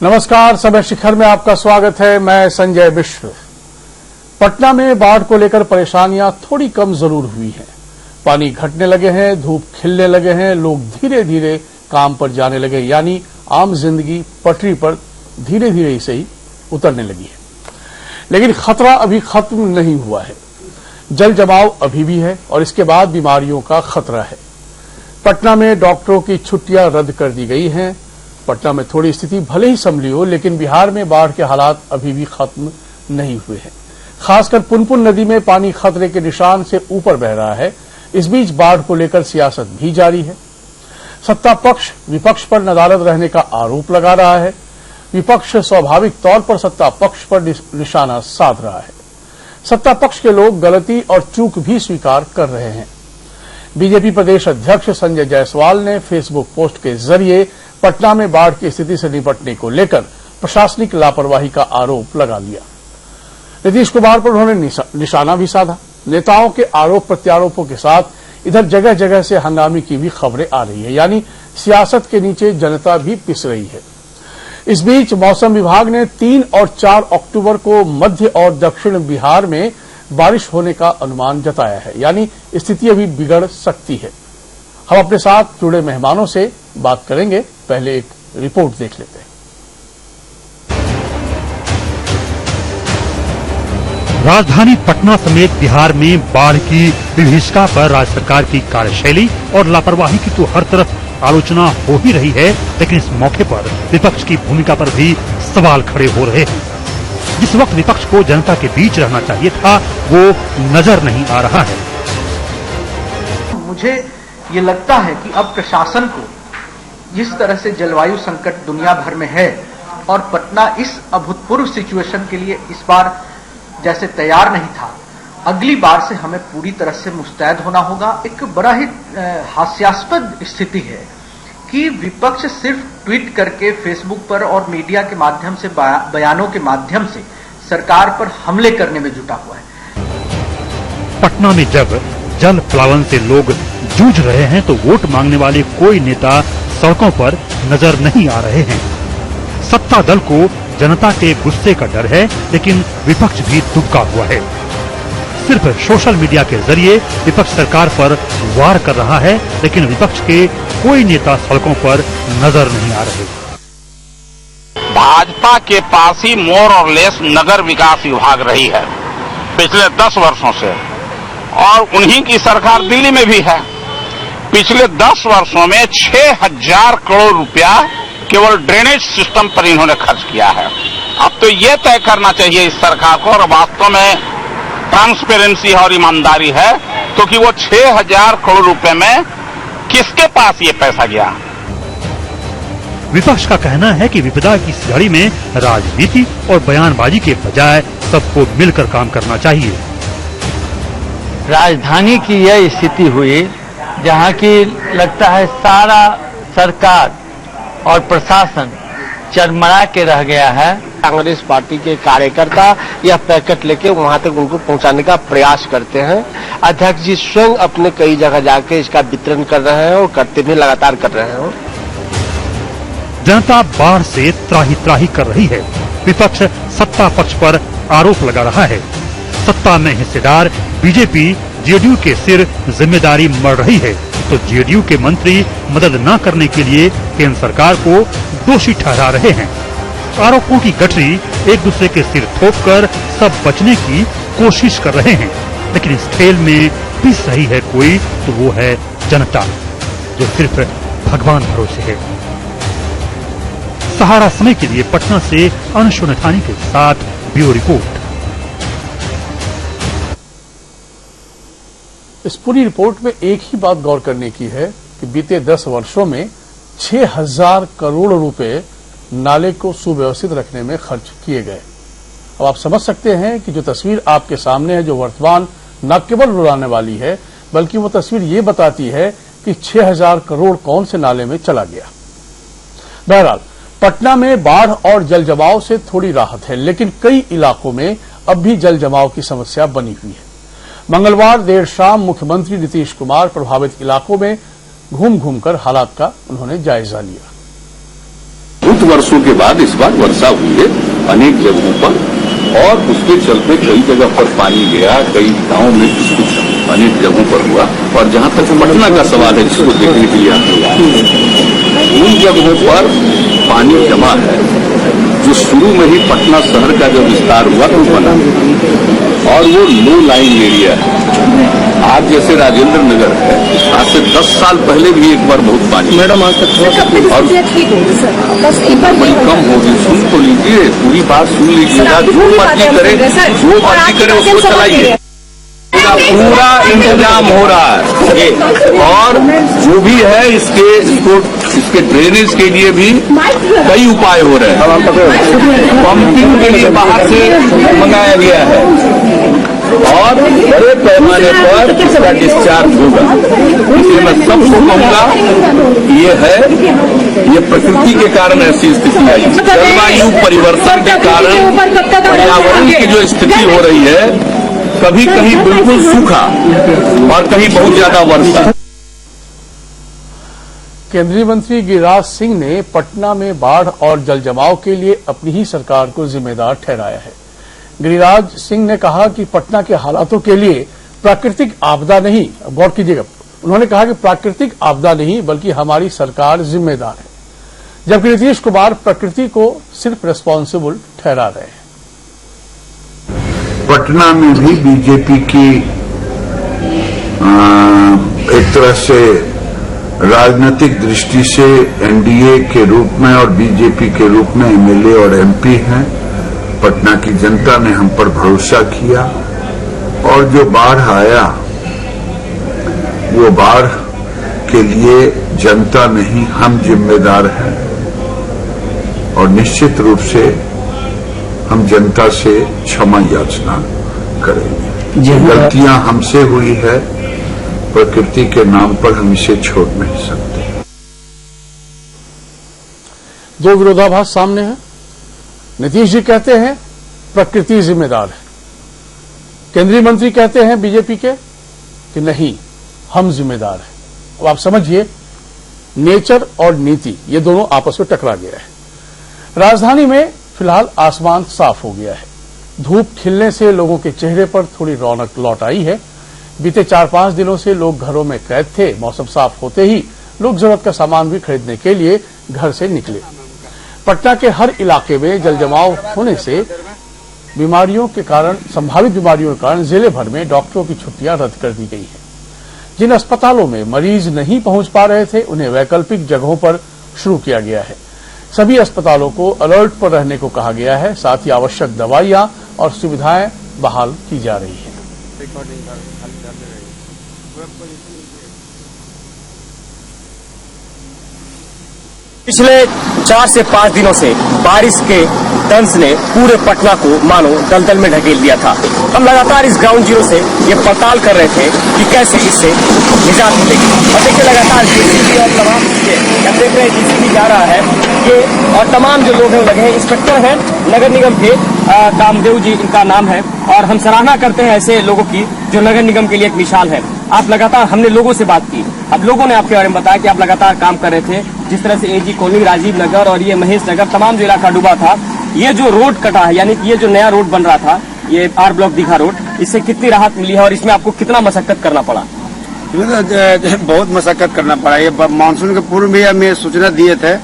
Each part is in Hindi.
नमस्कार, समय शिखर में आपका स्वागत है। मैं संजय मिश्र। पटना में बाढ़ को लेकर परेशानियां थोड़ी कम जरूर हुई हैं। पानी घटने लगे हैं, धूप खिलने लगे हैं, लोग धीरे धीरे काम पर जाने लगे, यानी आम जिंदगी पटरी पर धीरे धीरे से ही उतरने लगी है। लेकिन खतरा अभी खत्म नहीं हुआ है। जल जमाव अभी भी है और इसके बाद बीमारियों का खतरा है। पटना में डॉक्टरों की छुट्टियां रद्द कर दी गई हैं। पटना में थोड़ी स्थिति भले ही संभली हो, लेकिन बिहार में बाढ़ के हालात अभी भी खत्म नहीं हुए हैं। खासकर पुनपुन नदी में पानी खतरे के निशान से ऊपर बह रहा है। इस बीच बाढ़ को लेकर सियासत भी जारी है। सत्ता पक्ष विपक्ष पर नदारद रहने का आरोप लगा रहा है। विपक्ष स्वाभाविक तौर पर सत्ता पक्ष पर निशाना साध रहा है। सत्ता पक्ष के लोग गलती और चूक भी स्वीकार कर रहे हैं। बीजेपी प्रदेश अध्यक्ष संजय जायसवाल ने फेसबुक पोस्ट के जरिए पटना में बाढ़ की स्थिति से निपटने को लेकर प्रशासनिक लापरवाही का आरोप लगा दिया। नीतीश कुमार पर उन्होंने निशाना भी साधा। नेताओं के आरोप प्रत्यारोपों के साथ इधर जगह जगह से हंगामे की भी खबरें आ रही है, यानी सियासत के नीचे जनता भी पिस रही है। इस बीच मौसम विभाग ने 3 और 4 अक्टूबर को मध्य और दक्षिण बिहार में बारिश होने का अनुमान जताया है, यानी स्थिति अभी बिगड़ सकती है। हम अपने साथ जुड़े मेहमानों से बात करेंगे। पहले एक रिपोर्ट देख लेते हैं। राजधानी पटना समेत बिहार में बाढ़ की विभीषिका पर राज्य सरकार की कार्यशैली और लापरवाही की तो हर तरफ आलोचना हो ही रही है, लेकिन इस मौके पर विपक्ष की भूमिका पर भी सवाल खड़े हो रहे हैं। जिस वक्त विपक्ष को जनता के बीच रहना चाहिए था, वो नजर नहीं आ रहा है। मुझे ये लगता है कि अब प्रशासन को जिस तरह से जलवायु संकट दुनिया भर में है और पटना इस अभूतपूर्व सिचुएशन के लिए इस बार जैसे तैयार नहीं था, अगली बार से हमें पूरी तरह से मुस्तैद होना होगा। एक बड़ा ही हास्यास्पद स्थिति है कि विपक्ष सिर्फ ट्वीट करके फेसबुक पर और मीडिया के माध्यम से बयानों के माध्यम से सरकार पर हमले करने में जुटा हुआ है। पटना में जब जल प्लावन से लोग जूझ रहे हैं तो वोट मांगने वाले कोई नेता सड़कों पर नजर नहीं आ रहे हैं। सत्ता दल को जनता के गुस्से का डर है, लेकिन विपक्ष भी दुबका हुआ है। सिर्फ सोशल मीडिया के जरिए विपक्ष सरकार पर वार कर रहा है, लेकिन विपक्ष के कोई नेता सड़कों पर नजर नहीं आ रहे। भाजपा के पास ही मोर और लेस नगर विकास विभाग रही है पिछले 10 वर्षों से, और उन्हीं की सरकार दिल्ली में भी है। पिछले 10 वर्षों में 6000 करोड़ रुपया केवल ड्रेनेज सिस्टम पर इन्होंने खर्च किया है। अब तो ये तय करना चाहिए इस सरकार को, और वास्तव में ट्रांसपेरेंसी और ईमानदारी है तो कि वो 6000 करोड़ रुपए में किसके पास ये पैसा गया। विपक्ष का कहना है कि विपदा की इस घड़ी में राजनीति और बयानबाजी के बजाय सबको मिलकर काम करना चाहिए। राजधानी की यह स्थिति हुई जहां की लगता है सारा सरकार और प्रशासन चरमरा के रह गया है। कांग्रेस पार्टी के कार्यकर्ता यह पैकेट लेके वहां तक उनको पहुंचाने का प्रयास करते हैं। अध्यक्ष जी स्वयं अपने कई जगह जाके इसका वितरण कर रहे हैं और करते भी लगातार कर रहे हैं। जनता बाढ़ से त्राही त्राही कर रही है। विपक्ष सत्ता पक्ष पर आरोप लगा रहा है। सत्ता में हिस्सेदार बीजेपी जेडीयू के सिर जिम्मेदारी मर रही है, तो जेडीयू के मंत्री मदद न करने के लिए केंद्र सरकार को दोषी ठहरा रहे हैं। आरोपों की गठरी एक दूसरे के सिर थोपकर सब बचने की कोशिश कर रहे हैं, लेकिन इस खेल में पिस रही है कोई, तो वो है जनता, जो सिर्फ भगवान भरोसे है। सहारा समय के लिए पटना से अंशु नथानी के साथ ब्यूरो रिपोर्ट। इस पूरी रिपोर्ट में एक ही बात गौर करने की है कि बीते 10 वर्षों में 6000 करोड़ रुपए नाले को सुव्यवस्थित रखने में खर्च किए गए। अब आप समझ सकते हैं कि जो तस्वीर आपके सामने है, जो वर्तमान न केवल रुलाने वाली है, बल्कि वो तस्वीर ये बताती है कि 6000 करोड़ कौन से नाले में चला गया। बहरहाल पटना में बाढ़ और जल जमाव से थोड़ी राहत है, लेकिन कई इलाकों में अब भी जल जमाव की समस्या बनी हुई है। मंगलवार देर शाम मुख्यमंत्री नीतीश कुमार प्रभावित इलाकों में घूम घूमकर हालात का उन्होंने जायजा लिया। बहुत वर्षों के बाद इस बार वर्षा हुई है अनेक जगहों पर, और उसके चलते कई जगह पर पानी गया, कई गांव में कुछ अनेक जगहों पर हुआ। और जहां तक पटना का सवाल है, जिसको देखने के लिए उन जगहों पर पानी जमा है जो शुरू में ही पटना शहर का जो विस्तार हुआ तो बना, और वो लो लाइन एरिया है। आज जैसे राजेंद्र नगर है, आज से 10 साल पहले भी एक बार बहुत पानी, मैडम आज तक और बड़ी कम होगी। सुन तो लीजिए, पूरी बात सुन लीजिएगा, जो मर्जी करे उसको चलाइए। पूरा इंतजाम हो रहा है और जो भी है इसके ड्रेनेज के लिए भी कई उपाय हो रहे हैं। पंपिंग के लिए बाहर से मंगाया गया है और बड़े पैमाने पर इसका डिस्चार्ज होगा। इसलिए मैं सबको कहूँगा, ये प्रकृति के कारण ऐसी स्थिति आई, जलवायु परिवर्तन के कारण पर्यावरण की जो स्थिति हो रही है, कभी कहीं बिल्कुल सूखा और कहीं बहुत ज्यादा वर्षा। केंद्रीय मंत्री गिरिराज सिंह ने पटना में बाढ़ और जल जमाव के लिए अपनी ही सरकार को जिम्मेदार ठहराया है। गिरिराज सिंह ने कहा कि पटना के हालातों के लिए प्राकृतिक आपदा नहीं, गौर कीजिएगा, उन्होंने कहा कि प्राकृतिक आपदा नहीं बल्कि हमारी सरकार जिम्मेदार है, जबकि नीतीश कुमार प्रकृति को सिर्फ रिस्पॉन्सिबल ठहरा रहे हैं। पटना में भी बीजेपी की एक तरह से राजनीतिक दृष्टि से एनडीए के रूप में और बीजेपी के रूप में एमएलए और एमपी हैं। पटना की जनता ने हम पर भरोसा किया और जो बाढ़ आया वो बाढ़ के लिए जनता नहीं, हम जिम्मेदार हैं और निश्चित रूप से हम जनता से क्षमा याचना करेंगे। गलतियां हमसे हुई है, प्रकृति के नाम पर हम इसे छोड़ नहीं सकते। दो विरोधाभास सामने है। नीतीश जी कहते हैं प्रकृति जिम्मेदार है, केंद्रीय मंत्री कहते हैं बीजेपी के कि नहीं, हम जिम्मेदार हैं। अब आप समझिए, नेचर और नीति ये दोनों आपस में टकरा गया है। राजधानी में फिलहाल आसमान साफ हो गया है, धूप खिलने से लोगों के चेहरे पर थोड़ी रौनक लौट आई है। बीते 4-5 दिनों से लोग घरों में कैद थे। मौसम साफ होते ही लोग जरूरत का सामान भी खरीदने के लिए घर से निकले। पटना के हर इलाके में जल जमाव होने से बीमारियों के कारण, संभावित बीमारियों के कारण जिले भर में डॉक्टरों की छुट्टियां रद्द कर दी गई हैं। जिन अस्पतालों में मरीज नहीं पहुंच पा रहे थे, उन्हें वैकल्पिक जगहों पर शुरू किया गया है। सभी अस्पतालों को अलर्ट पर रहने को कहा गया है। साथ ही आवश्यक दवाइयां और सुविधाएं बहाल की जा रही हैं। पिछले 4 से 5 दिनों से बारिश के दंश ने पूरे पटना को मानो दलदल में ढकेल दिया था। हम लगातार इस ग्राउंड जीरो से ये पड़ताल कर रहे थे कि कैसे इससे निजात मिलेगी। और देखिए, लगातार जेसीबी और तमाम चीजें, अब देख रहे हैं जेसीबी जा रहा है ये, और तमाम जो लोग हैं लगे हैं। इंस्पेक्टर हैं नगर निगम के, कामदेव जी इनका नाम है, और हम सराहना करते हैं ऐसे लोगों की जो नगर निगम के लिए एक मिसाल है। आप लगातार, हमने लोगों से बात की, अब लोगों ने आपके बारे में बताया कि आप लगातार काम कर रहे थे। जिस तरह से एजी कॉलोनी, राजीव नगर और ये महेश नगर, तमाम जो इलाका डूबा था, ये जो रोड कटा है, यानी कि ये जो नया रोड बन रहा था, ये आर ब्लॉक दीघा रोड, इससे कितनी राहत मिली है और इसमें आपको कितना मशक्कत करना पड़ा? बहुत मशक्कत करना पड़ा। ये मानसून के पूर्व में हमें सूचना दिए थे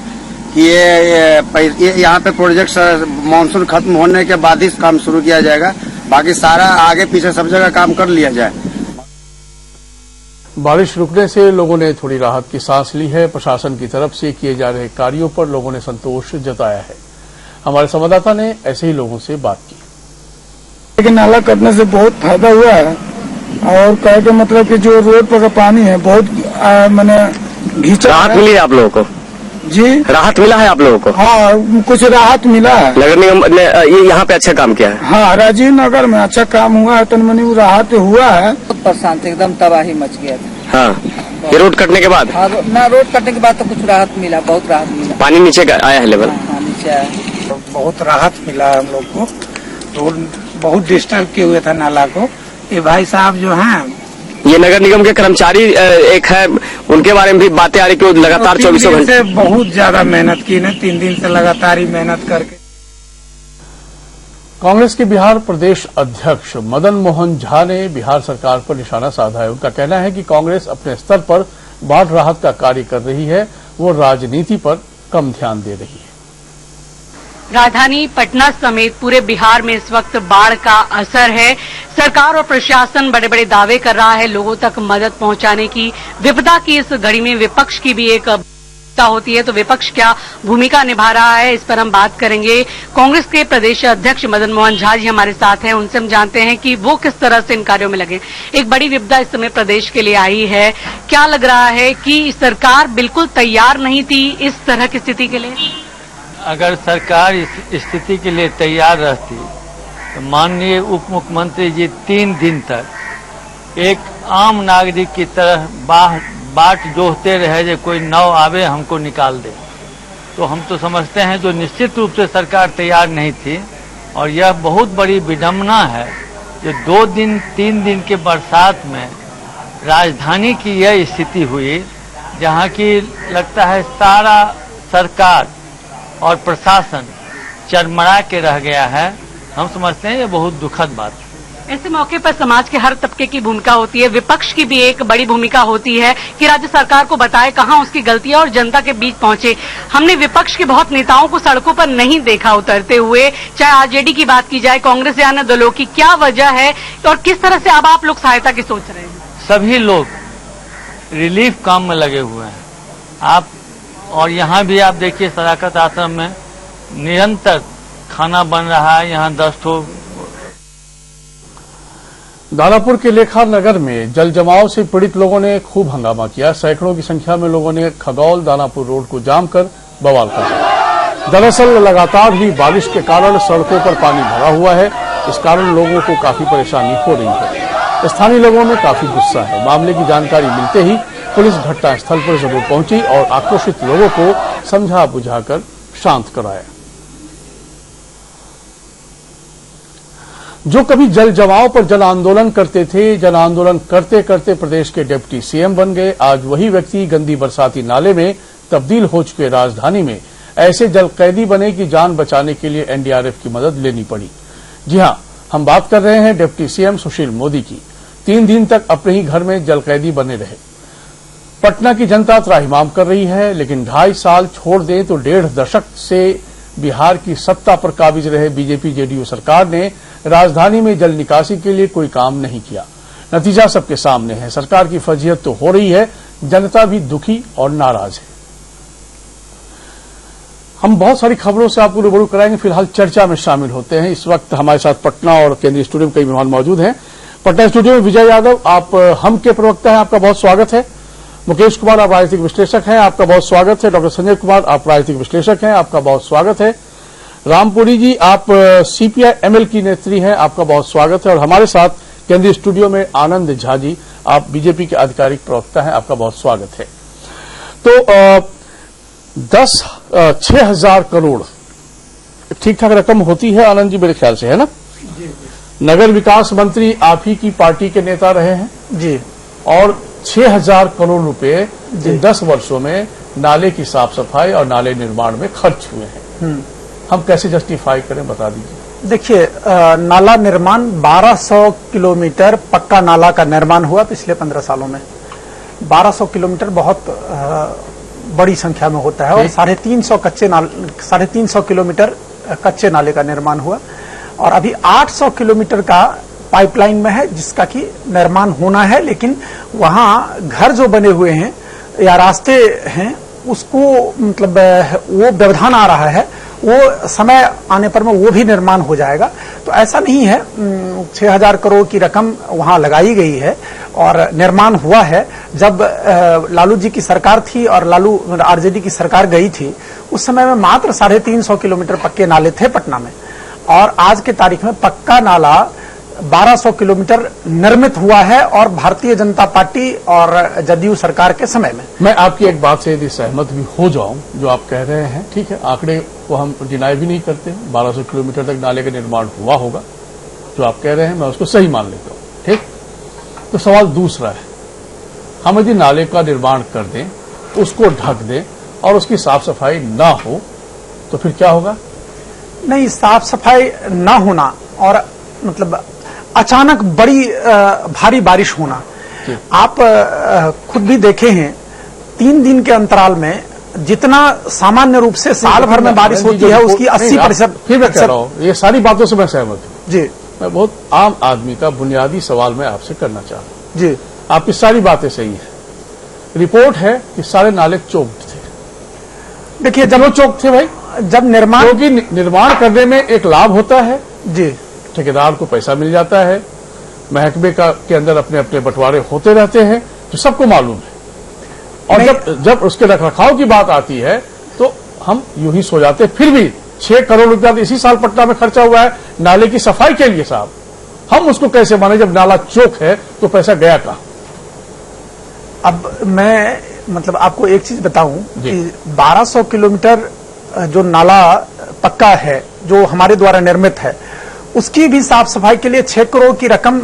कि ये यहाँ पे प्रोजेक्ट मानसून खत्म होने के बाद ही काम शुरू किया जाएगा, बाकी सारा आगे पीछे सब जगह काम कर लिया जाए। बारिश रुकने से लोगों ने थोड़ी राहत की सांस ली है। प्रशासन की तरफ से किए जा रहे कार्यों पर लोगों ने संतोष जताया है। हमारे संवाददाता ने ऐसे ही लोगों से बात की। लेकिन नाला कटने से बहुत फायदा हुआ है, और कहे के मतलब कि जो रोड पर का पानी है बहुत मैंने घींचा। राहत मिली है आप लोगों को? जी, राहत मिला है आप लोगों को? हाँ, कुछ राहत मिला है। नगर निगम ने ये यहाँ पे अच्छा काम किया है? हाँ, राजीव नगर में अच्छा काम हुआ है, तन मनी राहत हुआ है। बहुत परेशान थे, एकदम तबाही मच गया था। हाँ, ये रोड कटने के बाद? हाँ, ना रोड कटने के बाद तो कुछ राहत मिला, बहुत राहत मिला। पानी नीचे आया है लेवल? हाँ, नीचे आया। बहुत राहत मिला है हम लोग को। रोड बहुत डिस्टर्ब किए हुए था नाला को। ये भाई साहब जो हैं ये नगर निगम के कर्मचारी एक है, उनके बारे में भी बातें आ रही कि वो लगातार 24 घंटे बहुत ज्यादा मेहनत की ने, 3 दिन से लगातार ही मेहनत करके। कांग्रेस के बिहार प्रदेश अध्यक्ष मदन मोहन झा ने बिहार सरकार पर निशाना साधा है। उनका कहना है कि कांग्रेस अपने स्तर पर बाढ़ राहत का कार्य कर रही है, वो राजनीति पर कम ध्यान दे रही है। राजधानी पटना समेत पूरे बिहार में इस वक्त बाढ़ का असर है। सरकार और प्रशासन बड़े बड़े दावे कर रहा है लोगों तक मदद पहुंचाने की। विपदा की इस घड़ी में विपक्ष की भी एक होती है, तो विपक्ष क्या भूमिका निभा रहा है, इस पर हम बात करेंगे। कांग्रेस के प्रदेश अध्यक्ष मदन मोहन झा जी हमारे साथ हैं, उनसे हम जानते हैं कि वो किस तरह से इन कार्यों में लगे। एक बड़ी विपदा इस समय प्रदेश के लिए आई है, क्या लग रहा है कि सरकार बिल्कुल तैयार नहीं थी इस तरह की स्थिति के लिए? अगर सरकार इस स्थिति के लिए तैयार रहती तो माननीय उप मुख्यमंत्री जी 3 दिन तक एक आम नागरिक की तरह बाट जोहते रहे जो कोई नाव आवे हमको निकाल दे। तो हम तो समझते हैं जो निश्चित रूप से सरकार तैयार नहीं थी, और यह बहुत बड़ी विडंबना है जो 2 दिन 3 दिन के बरसात में राजधानी की यह स्थिति हुई, जहां की लगता है सारा सरकार और प्रशासन चरमरा के रह गया है। हम समझते हैं ये बहुत दुखद बात है। ऐसे मौके पर समाज के हर तबके की भूमिका होती है, विपक्ष की भी एक बड़ी भूमिका होती है कि राज्य सरकार को बताए कहां उसकी गलतियां और जनता के बीच पहुंचे। हमने विपक्ष के बहुत नेताओं को सड़कों पर नहीं देखा उतरते हुए, चाहे आरजेडी की बात की जाए, कांग्रेस या अन्य दलों की। क्या वजह है और किस तरह से अब आप लोग सहायता की सोच रहे हैं? सभी लोग रिलीफ काम में लगे हुए हैं। आप और यहाँ भी आप देखिए सदाकत आश्रम में निरंतर खाना बन रहा है। यहाँ 10 ठो दानापुर के लेखा नगर में जल जमाव से पीड़ित लोगों ने खूब हंगामा किया। सैकड़ों की संख्या में लोगों ने खगौल दानापुर रोड को जाम कर बवाल कर दिया। दरअसल लगातार हुई बारिश के कारण सड़कों पर पानी भरा हुआ है, इस कारण लोगों को काफी परेशानी हो रही है। स्थानीय लोगों में काफी गुस्सा है। मामले की जानकारी मिलते ही पुलिस घटनास्थल पर जरूर पहुंची और आक्रोशित लोगों को समझा बुझाकर शांत कराया। जो कभी जल जमाव पर जन आंदोलन करते थे, जन आंदोलन करते करते प्रदेश के डिप्टी सीएम बन गए, आज वही व्यक्ति गंदी बरसाती नाले में तब्दील हो चुके राजधानी में ऐसे जल कैदी बने कि जान बचाने के लिए एनडीआरएफ की मदद लेनी पड़ी। जी हां, हम बात कर रहे हैं डिप्टी सीएम सुशील मोदी की। 3 दिन तक अपने ही घर में जल कैदी बने रहे। पटना की जनता त्राहिमाम कर रही है, लेकिन 2.5 साल छोड़ दें तो 1.5 दशक से बिहार की सत्ता पर काबिज रहे बीजेपी जेडीयू सरकार ने राजधानी में जल निकासी के लिए कोई काम नहीं किया। नतीजा सबके सामने है। सरकार की फजीहत तो हो रही है, जनता भी दुखी और नाराज है। हम बहुत सारी खबरों से आपको रूबरू कराएंगे, फिलहाल चर्चा में शामिल होते हैं। इस वक्त हमारे साथ पटना और केंद्रीय स्टूडियो में कई मेहमान मौजूद हैं। पटना स्टूडियो में विजय यादव, आप हम के प्रवक्ता हैं, आपका बहुत स्वागत है। मुकेश कुमार, आप राजनीतिक विश्लेषक हैं, आपका बहुत स्वागत है। डॉक्टर संजय कुमार, आप राजनीतिक विश्लेषक हैं, आपका बहुत स्वागत है। रामपुरी जी, आप सीपीआई एमएल की नेत्री हैं, आपका बहुत स्वागत है। और हमारे साथ केंद्रीय स्टूडियो में आनंद झा जी, आप बीजेपी के आधिकारिक प्रवक्ता हैं, आपका बहुत स्वागत है। तो 6,000 करोड़ ठीक ठाक रकम होती है आनंद जी, मेरे ख्याल से, है ना? जी। नगर विकास मंत्री आप ही की पार्टी के नेता रहे हैं जी, और 6,000 करोड़ रुपए इन 10 वर्षों में नाले की साफ सफाई और नाले निर्माण में खर्च हुए हैं। हम कैसे जस्टिफाई करें, बता दीजिए। देखिए, नाला निर्माण 1200 किलोमीटर पक्का नाला का निर्माण हुआ पिछले 15 सालों में। 1200 किलोमीटर बहुत बड़ी संख्या में होता है, और 350 किलोमीटर कच्चे नाले का निर्माण हुआ, और अभी 800 किलोमीटर का पाइपलाइन में है जिसका कि निर्माण होना है। लेकिन वहां घर जो बने हुए हैं या रास्ते हैं उसको मतलब वो व्यवधान आ रहा है, वो समय आने पर में वो भी निर्माण हो जाएगा। तो ऐसा नहीं है, 6,000 करोड़ की रकम वहां लगाई गई है और निर्माण हुआ है। जब लालू जी की सरकार थी और लालू आरजेडी की सरकार गई थी, उस समय में मात्र 350 किलोमीटर पक्के नाले थे पटना में, और आज के तारीख में पक्का नाला 1200 किलोमीटर निर्मित हुआ है, और भारतीय जनता पार्टी और जदयू सरकार के समय में। मैं आपकी एक बात से यदि सहमत भी हो जाऊं, जो आप कह रहे हैं, ठीक है, आंकड़े को हम डिनाई भी नहीं करते। 1200 किलोमीटर तक नाले का निर्माण हुआ होगा, जो आप कह रहे हैं मैं उसको सही मान लेता हूं, ठीक। तो सवाल दूसरा है, हम यदि नाले का निर्माण कर दें, उसको ढक दें और उसकी साफ सफाई ना हो तो फिर क्या होगा? नहीं, साफ सफाई ना होना और मतलब अचानक बड़ी भारी बारिश होना, आप खुद भी देखे हैं 3 दिन के अंतराल में जितना सामान्य रूप से साल भर में बारिश होती है उसकी 80%। फिर मैं कह रहा हूं, ये सारी बातों से मैं सहमत हूं जी। मैं बहुत आम आदमी का बुनियादी सवाल मैं आपसे करना चाह रहा हूं जी। आपकी सारी बातें सही है, रिपोर्ट है कि सारे नाले चोक्ड थे। देखिए, जब वो चोक थे भाई, जब निर्माण, क्योंकि निर्माण करने में एक लाभ होता है जी, ठेकेदार को पैसा मिल जाता है, महकमे के अंदर अपने अपने बंटवारे होते रहते हैं, जो सबको मालूम है। और जब उसके रखरखाव की बात आती है तो हम यूं ही सो जाते। फिर भी 6 करोड़ रुपया तो इसी साल पटना में खर्चा हुआ है नाले की सफाई के लिए साहब, हम उसको कैसे माने जब नाला चौक है तो पैसा गया कहां? अब मैं मतलब आपको एक चीज बताऊं कि 1200 किलोमीटर जो नाला पक्का है जो हमारे द्वारा निर्मित है, उसकी भी साफ सफाई के लिए 6 करोड़ की रकम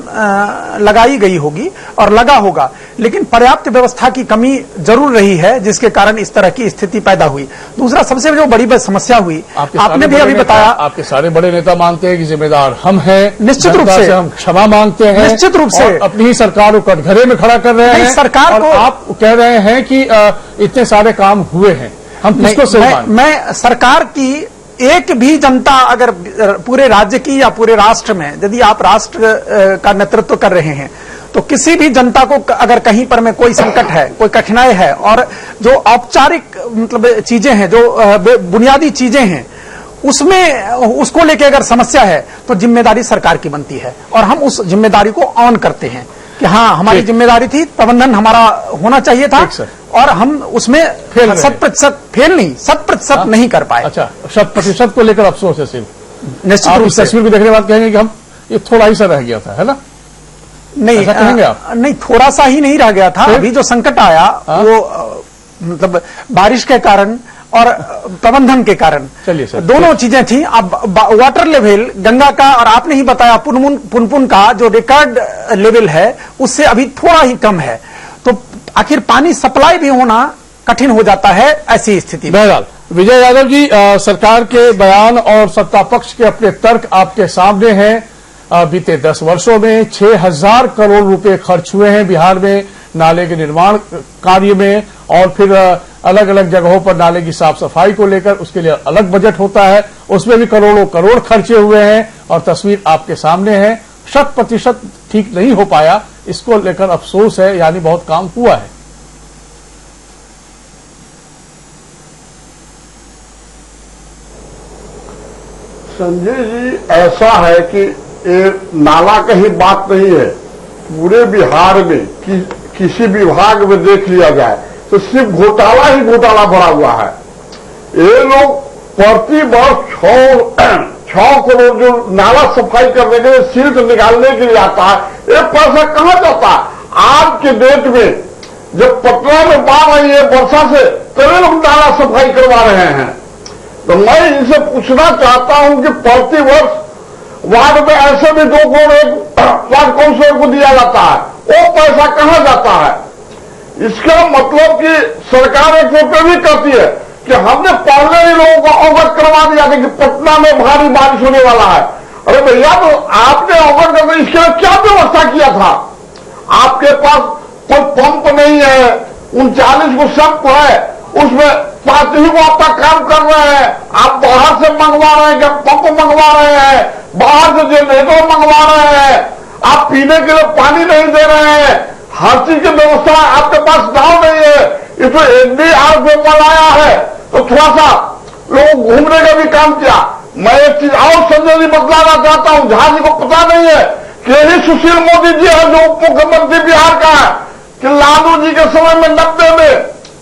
लगाई गई होगी और लगा होगा, लेकिन पर्याप्त व्यवस्था की कमी जरूर रही है जिसके कारण इस तरह की स्थिति पैदा हुई। दूसरा सबसे जो बड़ी समस्या हुई, आपने भी अभी बताया, आपके सारे बड़े नेता मानते हैं कि जिम्मेदार हम हैं, निश्चित रूप से हम क्षमा मांगते हैं, निश्चित रूप से अपनी ही सरकार को कटघरे में खड़ा कर रहे हैं। सरकार को आप कह रहे हैं कि इतने सारे काम हुए हैं, हम किसको सही मानें? मैं सरकार की एक भी जनता, अगर पूरे राज्य की या पूरे राष्ट्र में, यदि आप राष्ट्र का नेतृत्व कर रहे हैं तो किसी भी जनता को अगर कहीं पर में कोई संकट है, कोई कठिनाई है और जो औपचारिक मतलब चीजें हैं, जो बुनियादी चीजें हैं, उसमें उसको लेके अगर समस्या है तो जिम्मेदारी सरकार की बनती है और हम उस जिम्मेदारी को ऑन करते हैं कि हाँ हमारी जिम्मेदारी थी, प्रबंधन हमारा होना चाहिए था और हम उसमें 100% फेल नहीं, 100% नहीं कर पाए। अच्छा, 100% को लेकर अफसोस है सिर्फ? निश्चित रूप से तस्वीर को देखने के बाद कहेंगे कि हम ये थोड़ा ही सा रह गया था, है ना? नहीं कहेंगे आप? नहीं, थोड़ा सा ही नहीं रह गया था। अभी जो संकट आया वो मतलब बारिश के कारण और प्रबंधन के कारण, चलिए सर, दोनों चीजें थी। अब वाटर लेवल गंगा का और आपने ही बताया पुनपुन का जो रिकॉर्ड लेवल है उससे अभी थोड़ा ही कम है, तो आखिर पानी सप्लाई भी होना कठिन हो जाता है ऐसी स्थिति में। बहरहाल विजय यादव जी, सरकार के बयान और सत्ता पक्ष के अपने तर्क आपके सामने हैं। बीते 10 वर्षों में 6000 करोड़ रुपए खर्च हुए हैं बिहार में नाले के निर्माण कार्य में, और फिर अलग अलग जगहों पर नाले की साफ सफाई को लेकर उसके लिए अलग बजट होता है, उसमें भी करोड़ों करोड़ खर्चे हुए हैं और तस्वीर आपके सामने है। 100% ठीक नहीं हो पाया, इसको लेकर अफसोस है, यानी बहुत काम हुआ है। संजय जी, ऐसा है कि ये नाला का ही बात नहीं है, पूरे बिहार में किसी विभाग में देख लिया जाए तो सिर्फ घोटाला ही घोटाला भरा हुआ है। ये लोग प्रति वर्ष 6 करोड़ जो नाला सफाई करने के लिए सिल्ट निकालने के लिए आता है, ये पैसा कहां जाता है? आज के डेट में जब पटना में बाढ़ आई है वर्षा से, तभी लोग नाला सफाई करवा रहे हैं। तो मैं इनसे पूछना चाहता हूं कि प्रति वर्ष वार्ड में ऐसे भी 2 करोड़ एक वार्ड काउंसिलर को दिया जाता है, वो पैसा कहां जाता है? इसका मतलब कि सरकार एक रुपये भी कहती है कि हमने पहले ही लोगों को अवगत करवा दिया था कि पटना में भारी बारिश होने वाला है। अरे भैया, तो आपने अवगत करके इसके लिए क्या व्यवस्था किया था? आपके पास कोई पंप नहीं है, 39 को संप है, उसमें 5 ही वो आपका काम कर रहे हैं। आप बाहर से मंगवा रहे हैं, पंप मंगवा रहे हैं, बाहर से जनरेटर मंगवा रहे हैं, आप पीने के लिए पानी नहीं दे रहे हैं, हर चीज की व्यवस्था आपके पास गांव नहीं है। इसमें एनडीआरएफ बनाया है तो थोड़ा सा लोग घूमने का भी काम किया। मैं एक चीज और संजय जी बतलाना चाहता हूं, जहां जी को पता नहीं है कि यही सुशील मोदी जी है जो उप मुख्यमंत्री बिहार का है, कि लालू जी के समय में 90 में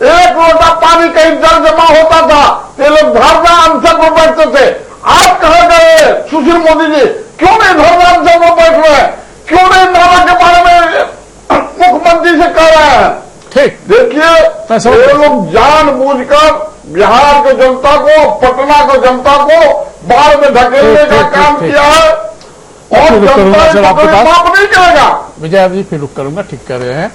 1 लोटा पानी कहीं जल जमा होता था, ये लोग धरना अनशन पर बैठते थे। आज कहा गए सुशील मोदी जी, क्यों नहीं धरना अनशन पर बैठ रहे हैं? क्यों नहीं नाला के बारे में मुख्यमंत्री से कह रहे हैं? ठीक, देखिए ये लोग जानबूझकर बिहार के जनता को, पटना के जनता को बाढ़ में धकेलने का काम किया है। और फिर रुक करूंगा सर आपके जनता पास। माफ नहीं करेगा। विजय जी फिर रुक करूंगा, ठीक कर रहे हैं।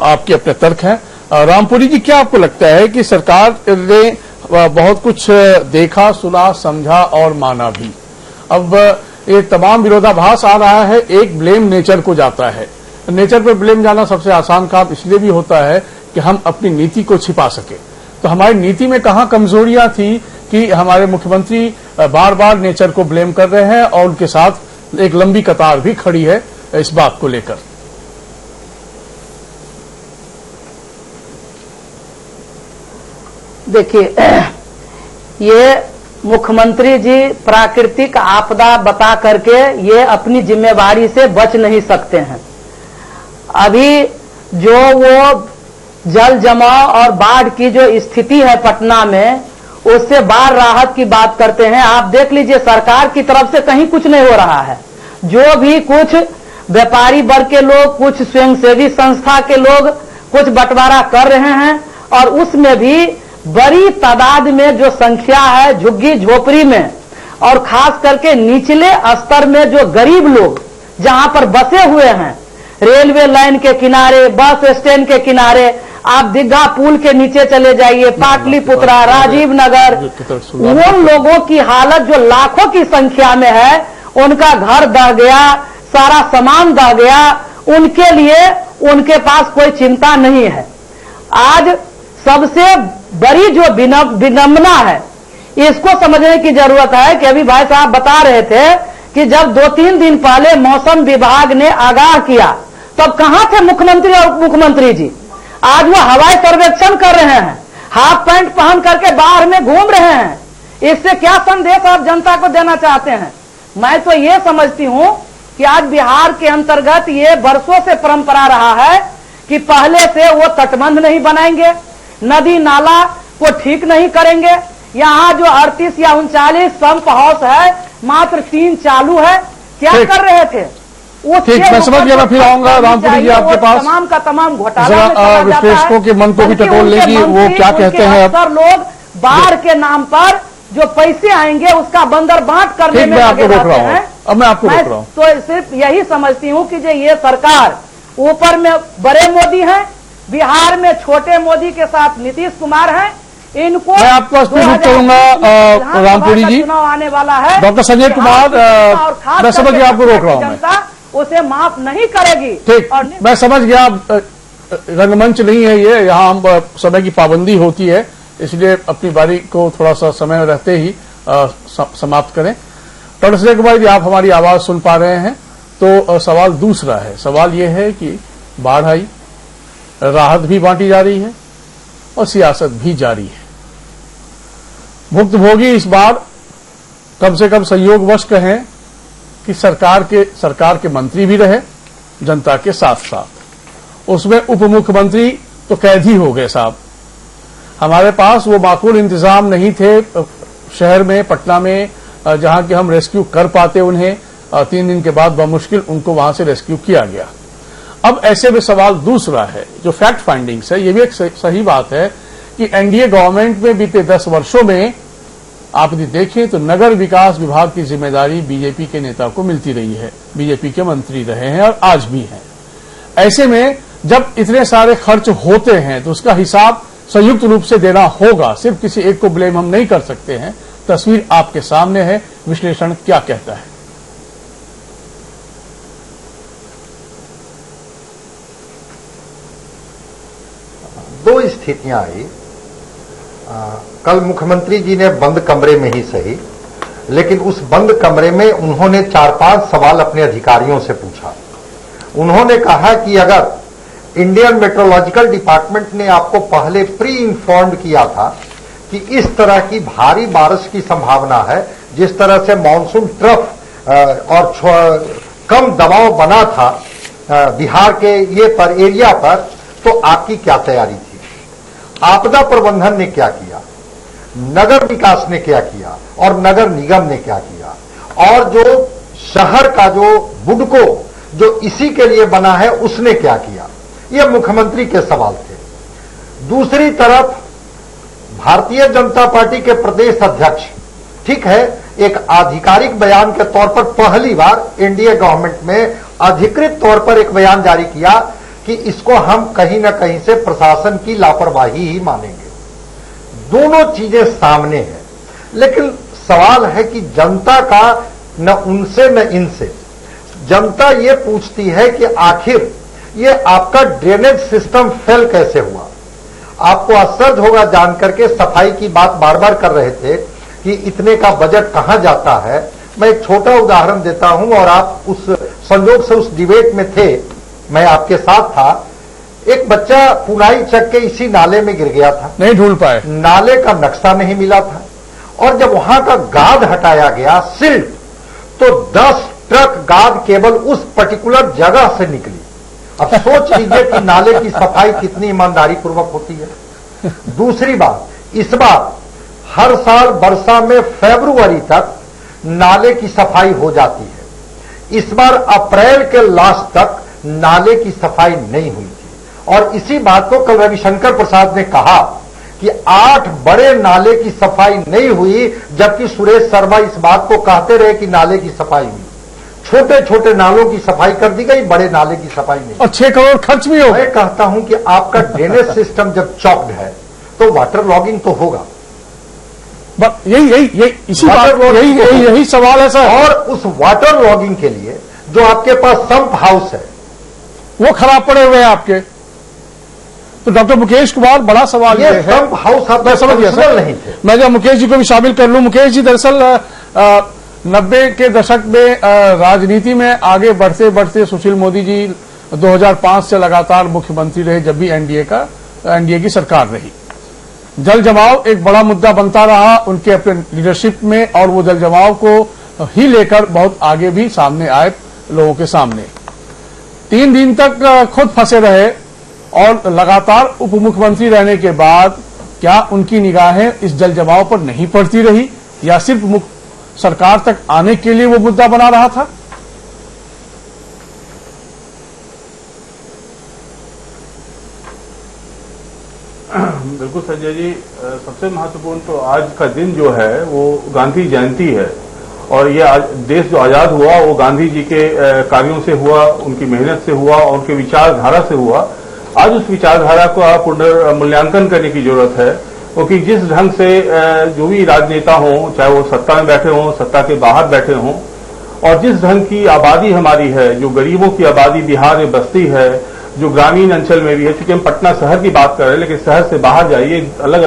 आपके अपने तर्क हैं। रामपुरी जी, क्या आपको लगता है कि सरकार ने बहुत कुछ देखा, सुना, समझा और माना भी, अब ये तमाम विरोधाभास आ रहा है, एक ब्लेम नेचर को जाता है। नेचर पर ब्लेम जाना सबसे आसान काम इसलिए भी होता है कि हम अपनी नीति को छिपा सके। तो हमारी नीति में कहां कमजोरियां थी कि हमारे मुख्यमंत्री बार बार नेचर को ब्लेम कर रहे हैं और उनके साथ एक लंबी कतार भी खड़ी है इस बात को लेकर। देखिए, ये मुख्यमंत्री जी प्राकृतिक आपदा बता करके ये अपनी जिम्मेवारी से बच नहीं सकते हैं। अभी जो वो जल जमाव और बाढ़ की जो स्थिति है पटना में, उससे बाढ़ राहत की बात करते हैं। आप देख लीजिए, सरकार की तरफ से कहीं कुछ नहीं हो रहा है। जो भी कुछ व्यापारी वर्ग के लोग, कुछ स्वयंसेवी संस्था के लोग कुछ बंटवारा कर रहे हैं, और उसमें भी बड़ी तादाद में जो संख्या है झुग्गी झोपड़ी में, और खास करके निचले स्तर में जो गरीब लोग जहां पर बसे हुए हैं, रेलवे लाइन के किनारे, बस स्टैंड के किनारे, आप दीघा पुल के नीचे चले जाइए, पाटलिपुत्रा, राजीव नगर, उन लोगों की हालत जो लाखों की संख्या में है, उनका घर दह गया, सारा सामान दह गया, उनके लिए उनके पास कोई चिंता नहीं है। आज सबसे बड़ी जो विडंबना है, इसको समझने की जरूरत है कि अभी भाई साहब बता रहे थे कि जब 2-3 दिन पहले मौसम विभाग ने आगाह किया, तब कहां थे मुख्यमंत्री और उप मुख्यमंत्री जी? आज वो हवाई सर्वेक्षण कर रहे हैं, हाफ पैंट पहन करके बाहर में घूम रहे हैं। इससे क्या संदेश आप जनता को देना चाहते हैं? मैं तो ये समझती हूं कि आज बिहार के अंतर्गत ये वर्षों से परंपरा रहा है कि पहले से वो तटबंध नहीं बनाएंगे, नदी नाला को ठीक नहीं करेंगे। यहाँ जो 38 या 39 पंप हाउस है, मात्र 3 चालू है। क्या कर रहे थे? ठीक, मैं समझ गया। मैं फिर आऊंगा रामपुरी जी आपके पास। तमाम का तमाम घोटाला विश्लेषकों के मन को भी टटोल लेगी, वो क्या कहते हैं। अब लोग बाढ़ के नाम पर जो पैसे आएंगे उसका बंदर बांट करने में आपको रोक रहा हूं। अब मैं आपको रोक रहा हूं। तो सिर्फ यही समझती हूं कि जो ये सरकार ऊपर में बड़े मोदी हैं, बिहार में छोटे मोदी के साथ नीतीश कुमार हैं, इनको मैं आपको स्पष्ट करूंगा रामपुरी जी। चुनाव आने वाला है, डॉक्टर संजय कुमार, मैं समझ गया, आपको रोक रहा हूं। जनता उसे माफ नहीं करेगी। ठीक, मैं समझ गया। रंगमंच नहीं है ये, यहाँ हम समय की पाबंदी होती है, इसलिए अपनी बारी को थोड़ा सा समय रहते ही समाप्त करें। डॉक्टर संजय कुमार जी, आप हमारी आवाज सुन पा रहे हैं। तो सवाल दूसरा है। सवाल ये है कि बाढ़ आई, राहत भी बांटी जा रही है और सियासत भी जारी है। भुक्तभोगी इस बार कम से कम संयोगवश कहें कि सरकार के मंत्री भी रहे जनता के साथ साथ। उसमें उप मुख्यमंत्री तो कैद ही हो गए साहब। हमारे पास वो माकूल इंतजाम नहीं थे शहर में, पटना में, जहां कि हम रेस्क्यू कर पाते उन्हें। 3 दिन के बाद बमुश्किल उनको वहां से रेस्क्यू किया गया। अब ऐसे में सवाल दूसरा है, जो फैक्ट फाइंडिंग्स है, ये भी एक सही बात है कि एनडीए गवर्नमेंट में बीते 10 वर्षों में आप यदि देखें तो नगर विकास विभाग की जिम्मेदारी बीजेपी के नेता को मिलती रही है, बीजेपी के मंत्री रहे हैं और आज भी हैं। ऐसे में जब इतने सारे खर्च होते हैं तो उसका हिसाब संयुक्त रूप से देना होगा, सिर्फ किसी एक को ब्लेम हम नहीं कर सकते हैं। तस्वीर आपके सामने है, विश्लेषण क्या कहता है। दो स्थितियां आई। कल मुख्यमंत्री जी ने बंद कमरे में ही सही, लेकिन उस बंद कमरे में उन्होंने 4-5 सवाल अपने अधिकारियों से पूछा। उन्होंने कहा कि अगर इंडियन मेट्रोलॉजिकल डिपार्टमेंट ने आपको पहले प्री इन्फॉर्म्ड किया था कि इस तरह की भारी बारिश की संभावना है, जिस तरह से मानसून ट्रफ और कम दबाव बना था बिहार के ये पर एरिया पर, तो आपकी क्या तैयारी थी? आपदा प्रबंधन ने क्या किया, नगर विकास ने क्या किया और नगर निगम ने क्या किया, और जो शहर का जो बुडको जो इसी के लिए बना है उसने क्या किया? ये मुख्यमंत्री के सवाल थे। दूसरी तरफ भारतीय जनता पार्टी के प्रदेश अध्यक्ष, ठीक है, एक आधिकारिक बयान के तौर पर पहली बार एनडीए गवर्नमेंट में अधिकृत तौर पर एक बयान जारी किया कि इसको हम कहीं ना कहीं से प्रशासन की लापरवाही ही मानेंगे। दोनों चीजें सामने हैं, लेकिन सवाल है कि जनता का न उनसे न इनसे जनता ये पूछती है कि आखिर ये आपका ड्रेनेज सिस्टम फेल कैसे हुआ। आपको आश्चर्य होगा जानकर के सफाई की बात बार बार कर रहे थे कि इतने का बजट कहां जाता है। मैं एक छोटा उदाहरण देता हूं और आप उस संयोग से उस डिबेट में थे, मैं आपके साथ था। एक बच्चा पुनाई चक के इसी नाले में गिर गया था, नहीं ढूंढ पाए, नाले का नक्शा नहीं मिला था और जब वहां का गाद हटाया गया सिल्ट, तो 10 ट्रक गाद केवल उस पर्टिकुलर जगह से निकली। अब सोच लीजिए कि नाले की सफाई कितनी ईमानदारी पूर्वक होती है। दूसरी बात, इस बार हर साल वर्षा में फरवरी तक नाले की सफाई हो जाती है। इस बार अप्रैल के लास्ट तक नाले की सफाई नहीं हुई थी और इसी बात को कल रविशंकर प्रसाद ने कहा कि 8 बड़े नाले की सफाई नहीं हुई, जबकि सुरेश शर्मा इस बात को कहते रहे कि नाले की सफाई हुई। छोटे छोटे नालों की सफाई कर दी गई, बड़े नाले की सफाई नहीं। और 6 करोड़ खर्च भी हो। मैं कहता हूं कि आपका ड्रेनेज सिस्टम जब चॉक्ड है तो वाटर लॉगिंग तो होगा। यही सवाल है सर। और उस वाटर लॉगिंग के लिए जो आपके पास संप हाउस है वो खराब पड़े हुए हैं आपके। तो डॉक्टर मुकेश कुमार, बड़ा सवाल ये है, संप हाउस आप समझ गया सर, नहीं थे। मैं जब मुकेश जी को भी शामिल कर लूं। मुकेश जी, दरअसल 90 के दशक में राजनीति में आगे बढ़ते बढ़ते सुशील मोदी जी 2005 से लगातार मुख्यमंत्री रहे, जब भी एनडीए की सरकार रही। जल जमाव एक बड़ा मुद्दा बनता रहा उनके अपने लीडरशिप में, और वो जल जमाव को ही लेकर बहुत आगे भी सामने आए लोगों के सामने। 3 दिन तक खुद फंसे रहे और लगातार उप मुख्यमंत्री रहने के बाद क्या उनकी निगाहें इस जल जमाव पर नहीं पड़ती रही, या सिर्फ सरकार तक आने के लिए वो मुद्दा बना रहा था? बिल्कुल संजय जी, सबसे महत्वपूर्ण तो आज का दिन जो है वो गांधी जयंती है, और ये देश जो आजाद हुआ वो गांधी जी के कार्यों से हुआ, उनकी मेहनत से हुआ और उनके विचारधारा से हुआ। आज उस विचारधारा को आप पुनर्मूल्यांकन करने की जरूरत है, क्योंकि जिस ढंग से जो भी राजनेता हों, चाहे वो सत्ता में बैठे हों, सत्ता के बाहर बैठे हों, और जिस ढंग की आबादी हमारी है, जो गरीबों की आबादी बिहार में बसती है, जो ग्रामीण अंचल में भी है, चूंकि हम पटना शहर की बात कर रहे हैं, लेकिन शहर से बाहर जाइए, अलग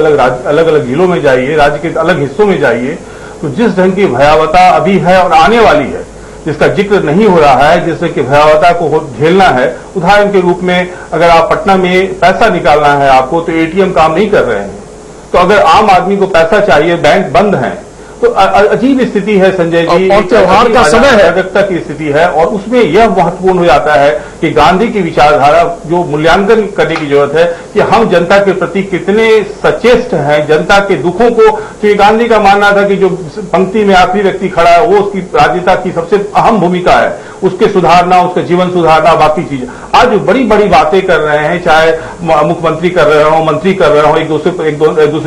अलग जिलों में जाइए, राज्य के अलग हिस्सों में जाइए, तो जिस ढंग की भयावहता अभी है और आने वाली है, जिसका जिक्र नहीं हो रहा है, जिससे कि भयावहता को झेलना है। उदाहरण के रूप में अगर आप पटना में पैसा निकालना है आपको, तो एटीएम काम नहीं कर रहे हैं। तो अगर आम आदमी को पैसा चाहिए, बैंक बंद है, तो अजीब स्थिति है संजय जी, और त्योहार का समय है, अराजकता की स्थिति है। और उसमें यह महत्वपूर्ण हो जाता है कि गांधी की विचारधारा जो मूल्यांकन करने की जरूरत है कि हम जनता के प्रति कितने सचेष्ट हैं, जनता के दुखों को। तो गांधी का मानना था कि जो पंक्ति में आखिरी व्यक्ति खड़ा है वो उसकी राजनेता की सबसे अहम भूमिका है, उसके सुधारना, उसका जीवन सुधारना, बाकी चीजें। आज बड़ी बड़ी बातें कर रहे हैं, चाहे मुख्यमंत्री कर रहे हो, मंत्री कर रहे हो, एक दूसरे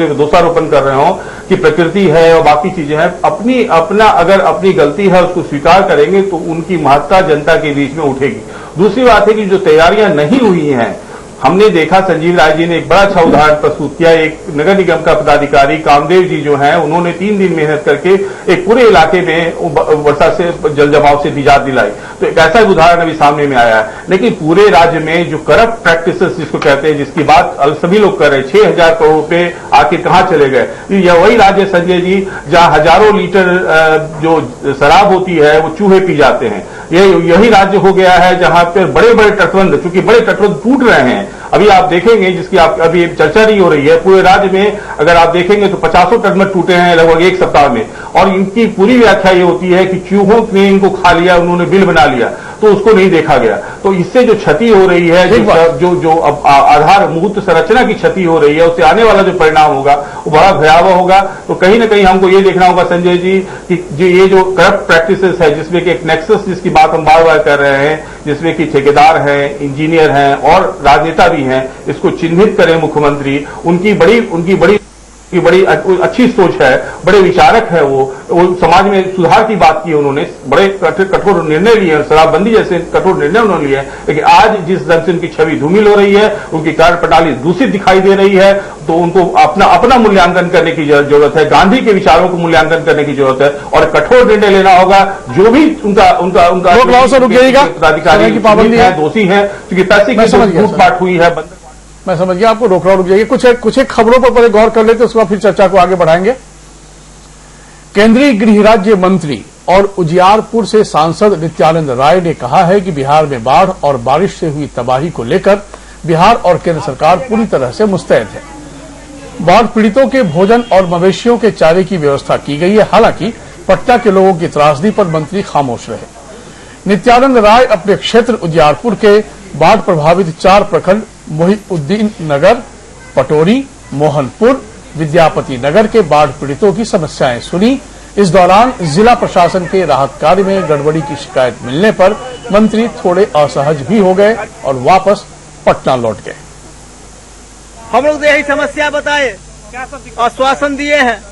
पर दोषारोपण कर रहे हो कि प्रकृति है और बाकी चीजें हैं। अगर अपनी गलती है उसको स्वीकार करेंगे तो उनकी महत्ता जनता के बीच में उठेगी। दूसरी बात है कि जो तैयारियां नहीं हुई हैं, हमने देखा, संजीव राय जी ने एक बड़ा अच्छा उदाहरण प्रस्तुत किया। एक नगर निगम का पदाधिकारी कामदेव जी जो हैं, उन्होंने 3 दिन मेहनत करके एक पूरे इलाके में वर्षा से जल जमाव से निजात दिलाई। तो एक ऐसा उदाहरण अभी सामने में आया है। लेकिन पूरे राज्य में जो करप्ट प्रैक्टिसेस जिसको कहते हैं, जिसकी बात सभी लोग कर रहे हैं, 6,000 करोड़ रुपए आखिर कहां चले गए? यह वही राज्य संजय जी जहां हजारों लीटर जो शराब होती है वो चूहे पी जाते हैं। यही राज्य हो गया है जहां पर बड़े बड़े तटबंध, चूंकि बड़े तटबंध टूट रहे हैं, अभी आप देखेंगे, जिसकी आप अभी चर्चा नहीं हो रही है, पूरे राज्य में अगर आप देखेंगे तो 50 तटबंध टूटे हैं लगभग 1 सप्ताह में। और इनकी पूरी व्याख्या ये होती है कि चूहों ने इनको खा लिया, उन्होंने बिल बना लिया, तो उसको नहीं देखा गया। तो इससे जो क्षति हो रही है, जो आधारभूत संरचना की क्षति हो रही है, उससे आने वाला जो परिणाम होगा वो बड़ा भयावह होगा। तो कहीं ना कहीं हमको ये देखना होगा संजय जी कि ये जो करप्ट प्रैक्टिसेस है, जिसमें कि एक नेक्सस जिसकी बात हम बार बार कर रहे हैं, जिसमें कि ठेकेदार हैं, इंजीनियर हैं और राजनेता भी हैं, इसको चिन्हित करें मुख्यमंत्री। उनकी बड़ी की बड़ी अच्छी सोच है, बड़े विचारक है वो समाज में सुधार की बात की उन्होंने, बड़े कठोर निर्णय लिए, शराबबंदी जैसे कठोर निर्णय उन्होंने लिए। लेकिन आज जिस ढंग से उनकी छवि धूमिल हो रही है, उनकी कार्यप्रणाली दूषित दिखाई दे रही है, तो उनको अपना मूल्यांकन करने की जरूरत है, गांधी के विचारों को मूल्यांकन करने की जरूरत है और कठोर निर्णय लेना होगा। जो भी उनका पदाधिकारी की पाबंदी है, दोषी है, क्योंकि पैसे की लूटपाट हुई है। मैं समझ गया, आपको रोक जाइए। कुछ एक खबरों पर पहले गौर कर लेते, उसके बाद फिर चर्चा को आगे बढ़ाएंगे। केंद्रीय गृह राज्य मंत्री और उजियारपुर से सांसद नित्यानंद राय ने कहा है कि बिहार में बाढ़ और बारिश से हुई तबाही को लेकर बिहार और केंद्र सरकार पूरी तरह से मुस्तैद है। बाढ़ पीड़ितों के भोजन और मवेशियों के चारे की व्यवस्था की गई है। हालांकि पटना के लोगों की त्रासदी पर मंत्री खामोश रहे। नित्यानंद राय अपने क्षेत्र उजियारपुर के बाढ़ प्रभावित 4 प्रखंड मोहिउद्दीन नगर, पटोरी, मोहनपुर, विद्यापति नगर के बाढ़ पीड़ितों की समस्याएं सुनी। इस दौरान जिला प्रशासन के राहत कार्य में गड़बड़ी की शिकायत मिलने पर मंत्री थोड़े असहज भी हो गए और वापस पटना लौट गए। हम लोग यही समस्या बताए, आश्वासन दिए हैं।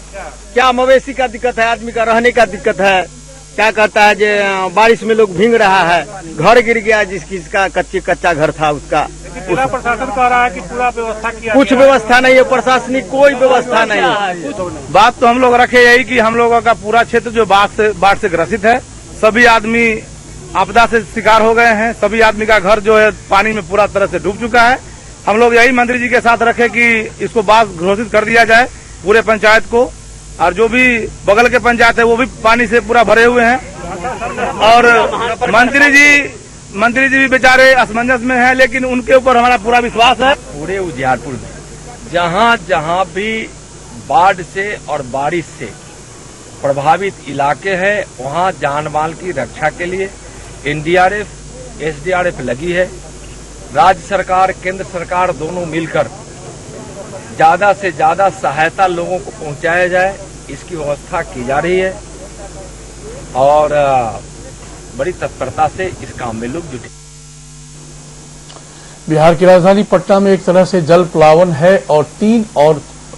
क्या मवेशी का दिक्कत है, आदमी का रहने का दिक्कत है, क्या कहता है जो बारिश में लोग भीग रहा है, घर गिर गया जिसका कच्चा घर था उसका। जिला प्रशासन कह रहा है कि पूरा व्यवस्था किया, कुछ व्यवस्था नहीं है, प्रशासनिक कोई व्यवस्था नहीं है। बात तो हम लोग रखे यही कि हम लोगों का पूरा क्षेत्र जो बाढ़ से ग्रसित है, सभी आदमी आपदा से शिकार हो गए हैं, सभी आदमी का घर जो है पानी में पूरा तरह से डूब चुका है। हम लोग यही मंत्री जी के साथ रखे कि इसको बाढ़ घोषित कर दिया जाए पूरे पंचायत को, और जो भी बगल के पंचायत है वो भी पानी से पूरा भरे हुए हैं। और मंत्री जी भी बेचारे असमंजस में हैं, लेकिन उनके ऊपर हमारा पूरा विश्वास है। पूरे उजियारपुर में जहां जहां भी बाढ़ से और बारिश से प्रभावित इलाके हैं, वहां जान माल की रक्षा के लिए एनडीआरएफ, एसडीआरएफ लगी है। राज्य सरकार, केंद्र सरकार दोनों मिलकर ज्यादा से ज्यादा सहायता लोगों को पहुंचाया जाए, इसकी व्यवस्था की जा रही है और बड़ी तत्परता से इस काम में लोग जुटे। बिहार की राजधानी पटना में एक तरह से जल प्लावन है और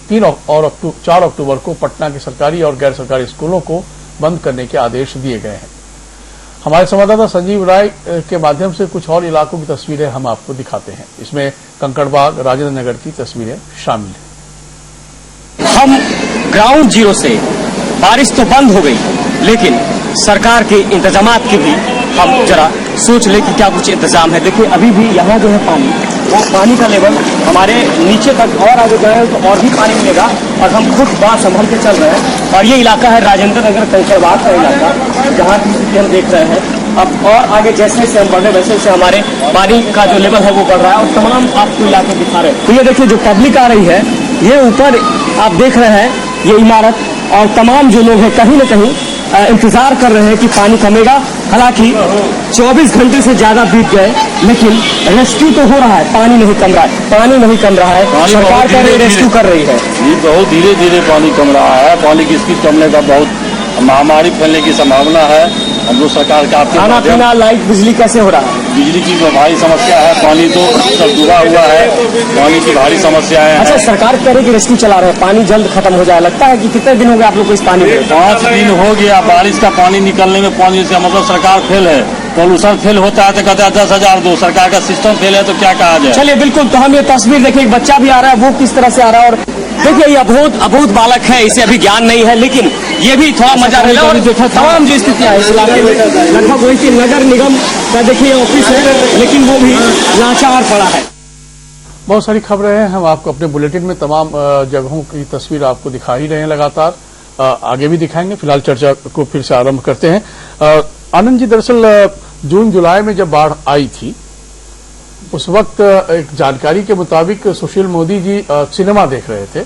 4 अक्टूबर को पटना के सरकारी और गैर सरकारी स्कूलों को बंद करने के आदेश दिए गए हैं। हमारे संवाददाता संजीव राय के माध्यम से कुछ और इलाकों की तस्वीरें हम आपको दिखाते हैं। इसमें कंकड़बाग, राजेंद्र नगर की तस्वीरें शामिल हैं। हम ग्राउंड जीरो से बारिश तो बंद हो गई, लेकिन सरकार के इंतजामात की भी हम जरा सोच ले कि क्या कुछ इंतजाम है। देखिए अभी भी यहाँ जो है वो पानी का लेवल हमारे नीचे तक और आगे गए तो और भी पानी मिलेगा और हम खुद बात संभल के चल रहे हैं। और ये इलाका है राजेंद्र नगर कंकड़बाग का इलाका, जहाँ की स्थिति हम देख रहे हैं। अब और आगे जैसे जैसे हम बढ़ रहे वैसे वैसे हमारे पानी का जो लेवल है वो बढ़ रहा है और तमाम आपको इलाके दिखा रहे हैं। तो ये देखिए जो पब्लिक आ रही है, ये ऊपर आप देख रहे हैं ये इमारत और तमाम जो लोग हैं कहीं न कहीं इंतजार कर रहे हैं कि पानी कमेगा। हालांकि 24 घंटे से ज्यादा बीत गए, लेकिन रेस्क्यू तो हो रहा है, पानी नहीं कम रहा है, पानी नहीं कम रहा है। सरकार का रेस्क्यू कर रही है। बहुत धीरे धीरे पानी कम रहा है। पानी की स्पीड कमने का बहुत महामारी फैलने की संभावना है। हम लोग सरकार का खाना पीना, लाइट, बिजली कैसे हो रहा है? बिजली की तो भारी समस्या है, पानी तो सब डूबा हुआ है, पानी की भारी समस्याएं हैं। अच्छा, सरकार कह रही कि रेस्क्यू चला रहे हैं, पानी जल्द खत्म हो जाए। लगता है कि कितने दिन हो गए आप लोग को इस पानी में? 5 दिन हो गया बारिश का पानी निकलने में। पानी से मतलब सरकार फेल है, पॉल्यूशन फेल होता है तो कहते हैं 10,000 दो, सरकार का सिस्टम फेल है तो क्या कहा जाए। चलिए बिल्कुल, तो हम ये तस्वीर देखिए, एक बच्चा भी आ रहा है, वो किस तरह से आ रहा है। और देखिए ये अभूत बालक है, इसे अभी ज्ञान नहीं है, लेकिन ये भी थोड़ा मजा ले और तमाम जो स्थितियां है इस इलाके में, लगभग वही कि नगर निगम का देखिए ऑफिस है, लेकिन वो भी लाचार पड़ा है। बहुत सारी खबरें हैं, हम आपको अपने बुलेटिन में तमाम जगहों की तस्वीर आपको दिखा ही रहे हैं लगातार, आगे भी दिखाएंगे। फिलहाल चर्चा को फिर से आरंभ करते हैं। आनंद जी, दरअसल जून जुलाई में जब बाढ़ आई थी उस वक्त एक जानकारी के मुताबिक सुशील मोदी जी सिनेमा देख रहे थे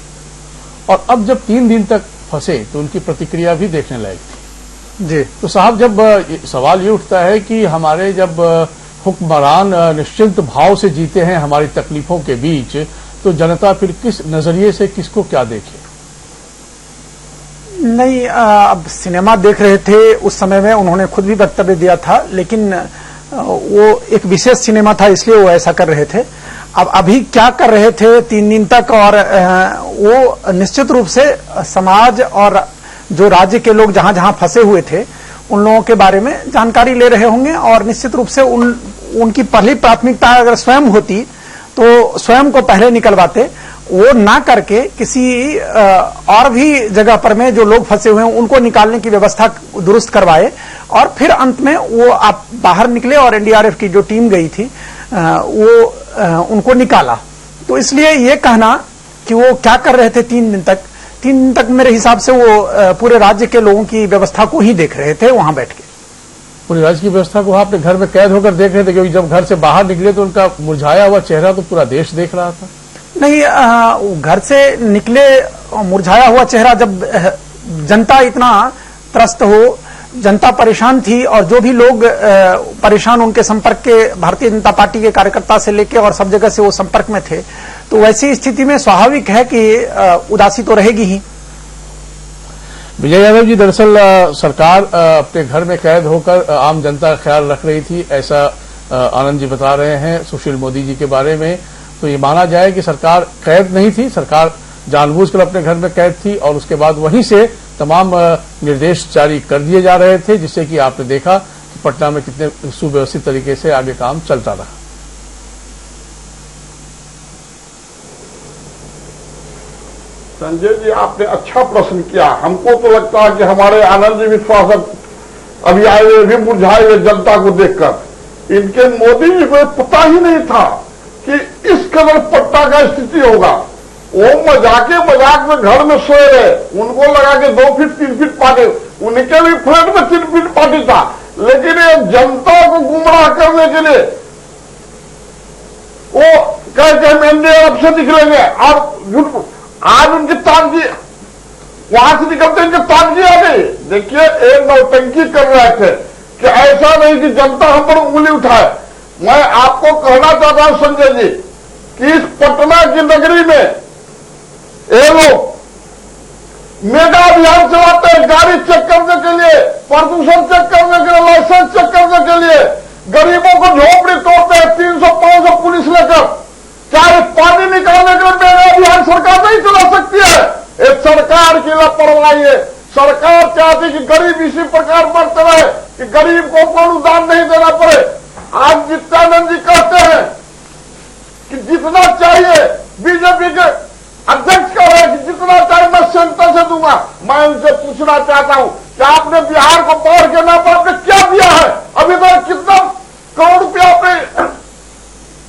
और अब जब 3 दिन तक फंसे तो उनकी प्रतिक्रिया भी देखने लायक थी। जी, तो साहब, जब सवाल ये उठता है कि हमारे जब हुक्मरान निश्चिंत भाव से जीते हैं हमारी तकलीफों के बीच, तो जनता फिर किस नजरिए से किसको क्या देखे? नहीं, अब सिनेमा देख रहे थे उस समय में, उन्होंने खुद भी वक्तव्य दिया था, लेकिन वो एक विशेष सिनेमा था इसलिए वो ऐसा कर रहे थे। अब अभी क्या कर रहे थे 3 दिन तक, और वो निश्चित रूप से समाज और जो राज्य के लोग जहां जहां फंसे हुए थे उन लोगों के बारे में जानकारी ले रहे होंगे, और निश्चित रूप से उनकी पहली प्राथमिकता अगर स्वयं होती तो स्वयं को पहले निकलवाते, वो ना करके किसी और भी जगह पर में जो लोग फंसे हुए हैं उनको निकालने की व्यवस्था दुरुस्त करवाए, और फिर अंत में वो आप बाहर निकले और एनडीआरएफ की जो टीम गई थी वो उनको निकाला। तो इसलिए ये कहना कि वो क्या कर रहे थे 3 दिन तक मेरे हिसाब से वो पूरे राज्य के लोगों की व्यवस्था को ही देख रहे थे वहां बैठ के। पूरे राज्य की व्यवस्था को आपने घर में कैद होकर देख रहे थे, क्योंकि जब घर से बाहर निकले तो उनका मुरझाया हुआ चेहरा तो पूरा देश देख रहा था। नहीं, घर से निकले मुरझाया हुआ चेहरा, जब जनता इतना त्रस्त हो, जनता परेशान थी, और जो भी लोग परेशान उनके संपर्क के भारतीय जनता पार्टी के कार्यकर्ता से लेके और सब जगह से वो संपर्क में थे, तो वैसी स्थिति में स्वाभाविक है कि उदासी तो रहेगी ही। विजय यादव जी, दरअसल सरकार अपने घर में कैद होकर आम जनता का ख्याल रख रही थी, ऐसा आनंद जी बता रहे हैं सुशील मोदी जी के बारे में। तो ये माना जाए कि सरकार कैद नहीं थी, सरकार जानबूझकर अपने घर में कैद थी, और उसके बाद वहीं से तमाम निर्देश जारी कर दिए जा रहे थे, जिससे कि आपने देखा कि पटना में कितने सुव्यवस्थित तरीके से आगे काम चलता रहा। संजय जी, आपने अच्छा प्रश्न किया। हमको तो लगता है कि हमारे आनंद जी विश्वास अभी आए हुए भी मुरझाए हुए जनता को देखकर इनके मोदी जी को पता ही नहीं था कि इस कदर पट्टा का स्थिति होगा। वो मजाक में घर में सोए रहे, उनको लगा कि 2 फीट 3 फीट पार्टी, उनके भी फ्लैट में 3 फीट पार्टी था, लेकिन ये जनता को गुमराह करने के लिए वो कहते हम एनडीआरएफ से निकलेंगे, और आज उनकी ताजगी वहां से निकलते इनकी ताजगी आ गई। देखिए, एक नौटंकी कर रहे थे कि ऐसा नहीं कि जनता हम पर उंगली उठाए। मैं आपको कहना चाहता हूं संजय जी कि इस पटना की नगरी में ये लोग मेगा अभियान चलाते हैं, गाड़ी चेक करने के लिए, प्रदूषण चेक करने के लिए, लाइसेंस चेक करने के लिए, गरीबों को झोपड़ी तोड़ते हैं 300-500 पुलिस लेकर। क्या ये पानी निकालने के लिए मेगा अभियान सरकार नहीं चला सकती है? ये सरकार की लापरवाही है। सरकार चाहती कि गरीब इसी प्रकार बढ़ते रहे कि गरीब को कोई अनुदान नहीं देना पड़े। आज नित्यानंद जी कहते हैं कि जितना चाहिए, बीजेपी के अध्यक्ष कह रहे हैं कि जितना चाहिए मैं सेंटर से दूंगा। मैं उनसे पूछना चाहता हूं कि आपने बिहार को पढ़ के नापा, आपने क्या दिया है? अभी तक कितना करोड़ रुपया आपने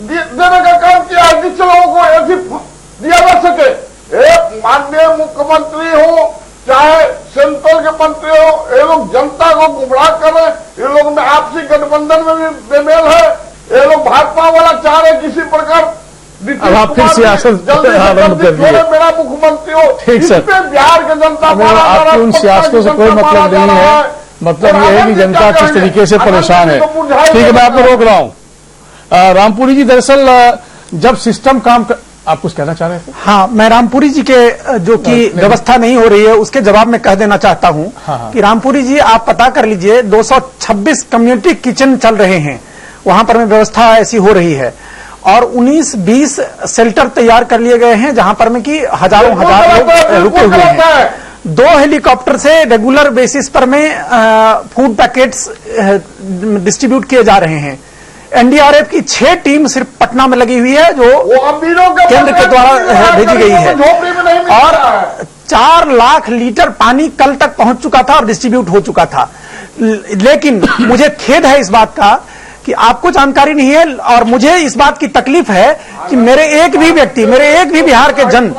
देने का काम किया है जिससे लोगों को ऐसी दिया जा सके? एक माननीय मुख्यमंत्री हो चाहे सेंट्रल के मंत्री हो, ये लोग जनता को गुमराह कर रहे हैं। ये लोग में आपसी गठबंधन में भी बेमेल है। ये लोग भाजपा वाला चाह रहे किसी प्रकार अब आप फिर सियासत आरंभ कर दिए। मेरा मुख्यमंत्री हो, ठीक सर, बिहार के जनता आपकी उन सियासतों से कोई मतलब नहीं है। मतलब ये है कि जनता किस तरीके से परेशान है। ठीक है, मैं आपको रोक रहा हूं। रामपुरी जी, दरअसल जब सिस्टम काम आप कुछ कहना चाह रहे थे? हाँ, मैं रामपुरी जी के जो कि व्यवस्था नहीं हो रही है उसके जवाब में कह देना चाहता हूं कि रामपुरी जी आप पता कर लीजिए 226 कम्युनिटी किचन चल रहे हैं, वहां पर में व्यवस्था ऐसी हो रही है, और 19-20 शेल्टर तैयार कर लिए गए हैं जहां पर में कि हजारों लोग रुके हुए हैं। 2 हेलीकॉप्टर से रेगुलर बेसिस पर में फूड पैकेट्स डिस्ट्रीब्यूट किए जा रहे हैं। एनडीआरएफ की 6 टीम सिर्फ पटना में लगी हुई है जो केंद्र के द्वारा भेजी गई है, और 4 लाख लीटर पानी कल तक पहुंच चुका था और डिस्ट्रीब्यूट हो चुका था। लेकिन मुझे खेद है इस बात का कि आपको जानकारी नहीं है, और मुझे इस बात की तकलीफ है कि मेरे एक भी व्यक्ति, मेरे एक भी बिहार के जन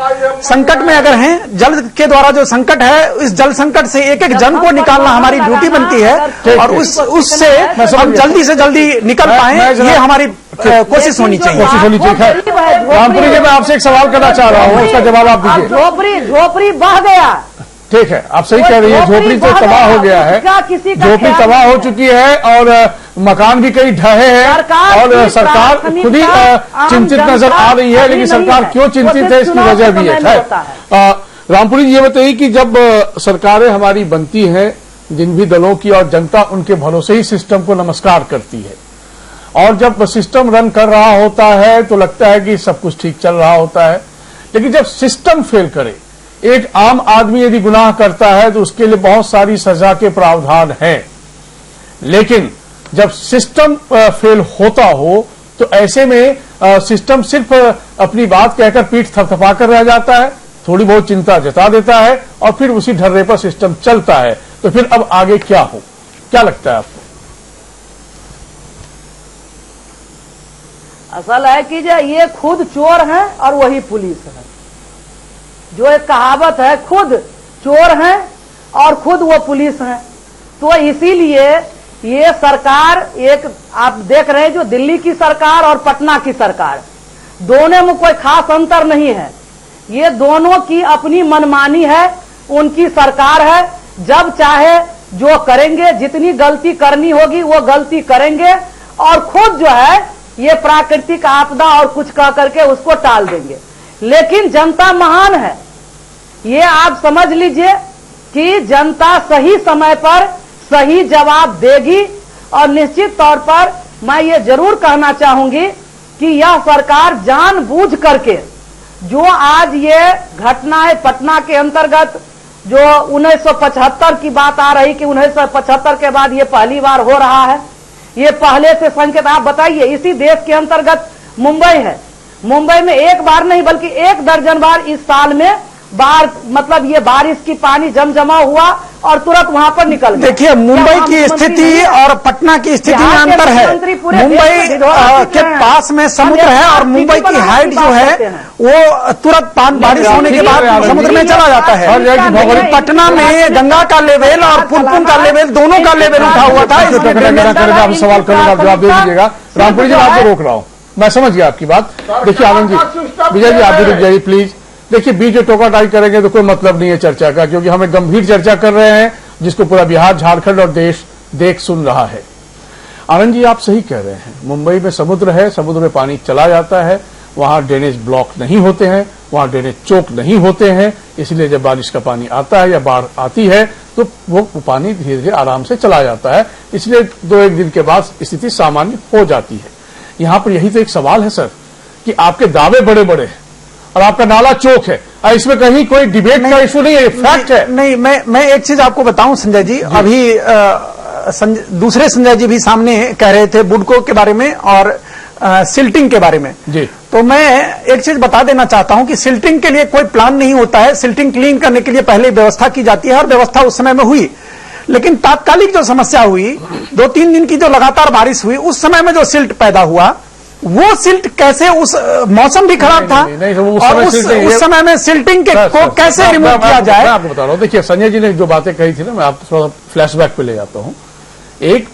संकट में अगर हैं, जल के द्वारा जो संकट है, इस जल संकट से एक एक जन को निकालना हमारी ड्यूटी बनती है, और उससे हम जल्दी से जल्दी निकल पाए, ये हमारी कोशिश होनी चाहिए। रामपुरी जी, मैं आपसे एक सवाल करना चाह रहा हूँ, उसका जवाब आप दीजिए। झोपड़ी बह गया। ठीक है, आप सही कह रही है, झोपड़ी तो तबाह हो गया है, झोपड़ी तबाह हो चुकी है, और मकान भी कई ढहे हैं, और सरकार खुद ही चिंतित नजर आ रही है। लेकिन सरकार क्यों चिंतित है, इसकी वजह भी है। रामपुरी जी, ये बताइए कि जब सरकारें हमारी बनती हैं, जिन भी दलों की, और जनता उनके भरोसे ही सिस्टम को नमस्कार करती है, और जब सिस्टम रन कर रहा होता है तो लगता है कि सब कुछ ठीक चल रहा होता है, लेकिन जब सिस्टम फेल करे, एक आम आदमी यदि गुनाह करता है तो उसके लिए बहुत सारी सजा के प्रावधान हैं, लेकिन जब सिस्टम फेल होता हो तो ऐसे में सिस्टम सिर्फ अपनी बात कहकर पीठ थपथपा कर रह जाता है, थोड़ी बहुत चिंता जता देता है और फिर उसी ढर्रे पर सिस्टम चलता है। तो फिर अब आगे क्या हो, क्या लगता है आपको? असल है कि जो ये खुद चोर हैं और वही पुलिस है। जो एक कहावत है, खुद चोर हैं और खुद वो पुलिस हैं। तो इसीलिए ये सरकार, एक आप देख रहे हैं जो दिल्ली की सरकार और पटना की सरकार, दोनों में कोई खास अंतर नहीं है। ये दोनों की अपनी मनमानी है, उनकी सरकार है, जब चाहे जो करेंगे, जितनी गलती करनी होगी वो गलती करेंगे और खुद जो है ये प्राकृतिक आपदा और कुछ कह करके उसको टाल देंगे। लेकिन जनता महान है, ये आप समझ लीजिए कि जनता सही समय पर सही जवाब देगी। और निश्चित तौर पर मैं ये जरूर कहना चाहूंगी कि यह सरकार जानबूझ करके जो आज ये घटनाएं पटना के अंतर्गत जो 1975 की बात आ रही कि 1975 के बाद ये पहली बार हो रहा है, ये पहले से संकेत आप बताइए। इसी देश के अंतर्गत मुंबई है, मुंबई में एक बार नहीं बल्कि 1 दर्जन बार इस साल में बाढ़, मतलब ये बारिश की पानी जमा हुआ और तुरंत वहां पर निकल गया। देखिए, मुंबई की स्थिति और पटना की स्थिति में अंतर है। मुंबई के पास में समुद्र है और मुंबई की हाइट जो है वो तुरंत बारिश होने के बाद समुद्र में चला जाता है। पटना में गंगा का लेवल और पुनपुन का लेवल, दोनों का लेवल उठा हुआ था। आप सवाल करेंगे, आप जवाब दे दीजिएगा। रामपुरी जी, मैं आपको रोक रहा हूं, मैं समझ गया आपकी बात। देखिए आनंद जी, विजय जी आप भी रुक जाइए प्लीज। देखिए, बीच में टोका-टाकी करेंगे तो कोई मतलब नहीं है चर्चा का, क्योंकि हमें गंभीर चर्चा कर रहे हैं जिसको पूरा बिहार, झारखंड और देश देख सुन रहा है। आनंद जी, आप सही कह रहे हैं, मुंबई में समुद्र है, समुद्र में पानी चला जाता है, वहां ड्रेनेज ब्लॉक नहीं होते हैं, वहां ड्रेनेज चौक नहीं होते हैं, इसलिए जब बारिश का पानी आता है या बाढ़ आती है तो वो पानी धीरे धीरे आराम से चला जाता है, इसलिए 2-1 दिन के बाद स्थिति सामान्य हो जाती है। यहां पर यही तो एक सवाल है सर कि आपके दावे बड़े बड़े हैं और आपका नाला चौक है, इसमें कहीं कोई डिबेट का इशू नहीं है, फैक्ट है। नहीं, मैं एक चीज आपको बताऊं संजय जी, अभी दूसरे संजय जी भी सामने कह रहे थे बुडको के बारे में और सिल्टिंग के बारे में जी। तो मैं एक चीज बता देना चाहता हूं कि सिल्टिंग के लिए कोई प्लान नहीं होता है। सिल्टिंग क्लीन करने के लिए पहले व्यवस्था की जाती है और व्यवस्था उस समय में हुई, लेकिन तात्कालिक जो समस्या हुई, 2-3 दिन की जो लगातार बारिश हुई, उस समय में जो सिल्ट पैदा हुआ, वो सिल्ट कैसे, उस मौसम भी खराब था और उस समय में सिल्टिंग को कैसे रिमूव किया जाए। मैं आपको बता रहा हूं, देखिए संजय जी ने जो बातें कही थी ना, मैं आपको थोड़ा फ्लैशबैक पे ले जाता हूं। एक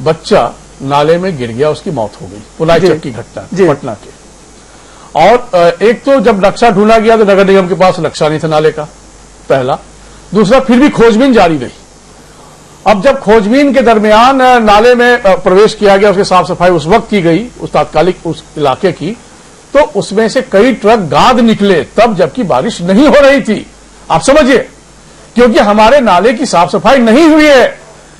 बच्चा नाले में गिर गया, उसकी मौत हो गई, पुलाईचक की घटना पटना के। और एक तो जब नक्शा ढूंढा गया तो नगर निगम के पास नक्शा नहीं था नाले का, पहला। दूसरा, फिर भी खोजबीन जारी रही। अब जब खोजबीन के दरमियान नाले में प्रवेश किया गया, उसकी साफ सफाई उस वक्त की गई, उस तात्कालिक उस इलाके की, तो उसमें से कई ट्रक गाद निकले, तब जबकि बारिश नहीं हो रही थी। आप समझिए, क्योंकि हमारे नाले की साफ सफाई नहीं हुई है।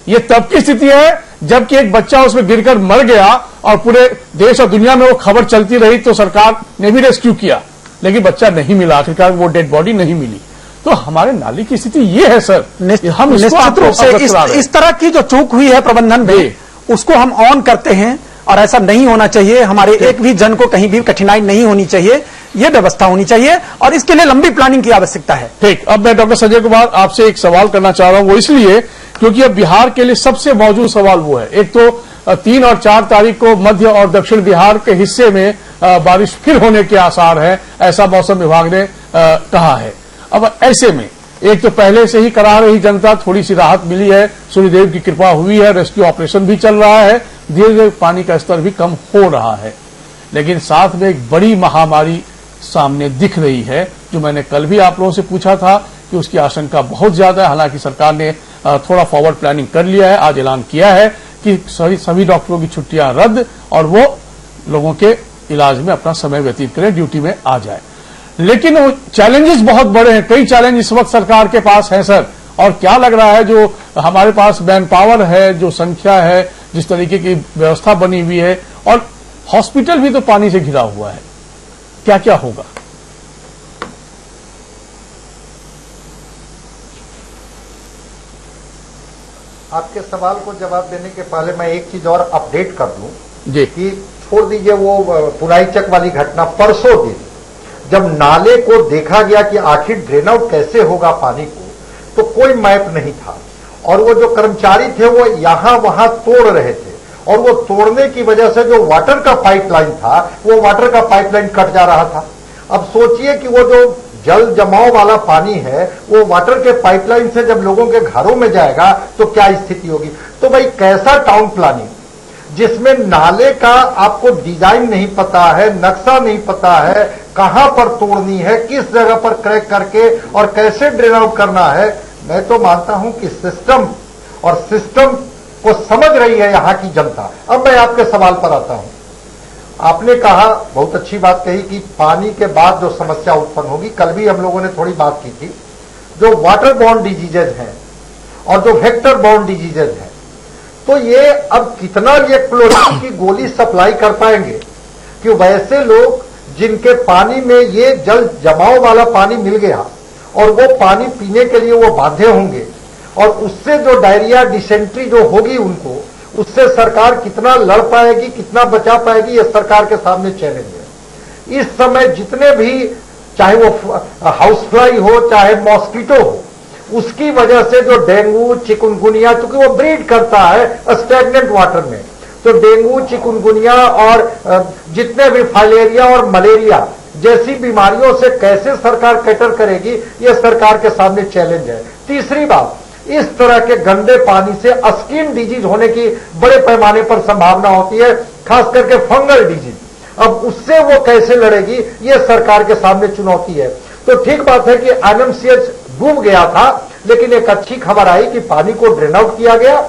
ये तब की स्थिति है जबकि एक बच्चा उसमें गिरकर मर गया और पूरे देश और दुनिया में वो खबर चलती रही, तो सरकार ने भी रेस्क्यू किया, लेकिन बच्चा नहीं मिला, आखिरकार वो डेड बॉडी नहीं मिली। तो हमारे नाले की स्थिति ये है सर, हम निश्चित रूप से इस तरह की जो चूक हुई है प्रबंधन में, उसको हम ऑन करते हैं और ऐसा नहीं होना चाहिए। हमारे एक भी जन को कहीं भी कठिनाई नहीं होनी चाहिए, ये व्यवस्था होनी चाहिए और इसके लिए लंबी प्लानिंग की आवश्यकता है। ठीक, अब मैं डॉक्टर संजय कुमार आपसे एक सवाल करना चाह रहा हूं, वो इसलिए क्योंकि अब बिहार के लिए सबसे मौजूद सवाल वो है। एक तो 3 और 4 तारीख को मध्य और दक्षिण बिहार के हिस्से में बारिश फिर होने के आसार है, ऐसा मौसम विभाग ने कहा है। अब ऐसे में एक तो पहले से ही कराह रही जनता, थोड़ी सी राहत मिली है, सूर्यदेव की कृपा हुई है, रेस्क्यू ऑपरेशन भी चल रहा है, धीरे धीरे पानी का स्तर भी कम हो रहा है, लेकिन साथ में एक बड़ी महामारी सामने दिख रही है, जो मैंने कल भी आप लोगों से पूछा था कि उसकी आशंका बहुत ज्यादा है। हालांकि सरकार ने थोड़ा फॉरवर्ड प्लानिंग कर लिया है, आज ऐलान किया है कि सभी डॉक्टरों की छुट्टियां रद्द और वो लोगों के इलाज में अपना समय व्यतीत करें, ड्यूटी में आ जाए। लेकिन चैलेंजेस बहुत बड़े हैं, कई चैलेंज इस वक्त सरकार के पास हैं सर, और क्या लग रहा है जो हमारे पास मैन पावर है, जो संख्या है, जिस तरीके की व्यवस्था बनी हुई है, और हॉस्पिटल भी तो पानी से घिरा हुआ है, क्या क्या होगा? आपके सवाल को जवाब देने के पहले मैं एक चीज और अपडेट कर दूं जी कि छोड़ दीजिए वो पुनाईचक वाली घटना, परसों दिन जब नाले को देखा गया कि आखिर ड्रेन आउट कैसे होगा पानी को, तो कोई मैप नहीं था और वो जो कर्मचारी थे वो यहां वहां तोड़ रहे थे और वो तोड़ने की वजह से जो वाटर का पाइपलाइन था वो वाटर का पाइपलाइन कट जा रहा था। अब सोचिए कि वो जो जल जमाव वाला पानी है वो वाटर के पाइपलाइन से जब लोगों के घरों में जाएगा तो क्या स्थिति होगी। तो भाई कैसा टाउन प्लानिंग जिसमें नाले का आपको डिजाइन नहीं पता है, नक्शा नहीं पता है, कहां पर तोड़नी है, किस जगह पर क्रैक करके और कैसे ड्रेन आउट करना है। मैं तो मानता हूं कि सिस्टम को समझ रही है यहां की जनता। अब मैं आपके सवाल पर आता हूं। आपने कहा, बहुत अच्छी बात कही कि पानी के बाद जो समस्या उत्पन्न होगी, कल भी हम लोगों ने थोड़ी बात की थी, जो वाटर बॉर्न डिजीजेज हैं और जो वेक्टर बॉर्न डिजीजेज हैं, तो ये अब कितना ये क्लोरीन की गोली सप्लाई कर पाएंगे कि वैसे लोग जिनके पानी में ये जल जमाव वाला पानी मिल गया और वो पानी पीने के लिए वो बाध्य होंगे और उससे जो डायरिया डिसेंट्री जो होगी उनको, उससे सरकार कितना लड़ पाएगी, कितना बचा पाएगी, ये सरकार के सामने चैलेंज है। इस समय जितने भी, चाहे वो हाउस फ्लाई हो चाहे मॉस्किटो हो, उसकी वजह से जो डेंगू चिकुनगुनिया, क्योंकि वो ब्रीड करता है स्टैग्नेंट वाटर में, तो डेंगू चिकुनगुनिया और जितने भी फाइलेरिया और मलेरिया जैसी बीमारियों से कैसे सरकार कैटर करेगी, ये सरकार के सामने चैलेंज है। तीसरी बात, इस तरह के गंदे पानी से स्किन डिजीज होने की बड़े पैमाने पर संभावना होती है, खास करके फंगल डिजीज। अब उससे वो कैसे लड़ेगी, ये सरकार के सामने चुनौती है। तो ठीक बात है कि एनएमसीएच डूब गया था, लेकिन एक अच्छी खबर आई कि पानी को ड्रेन आउट किया गया।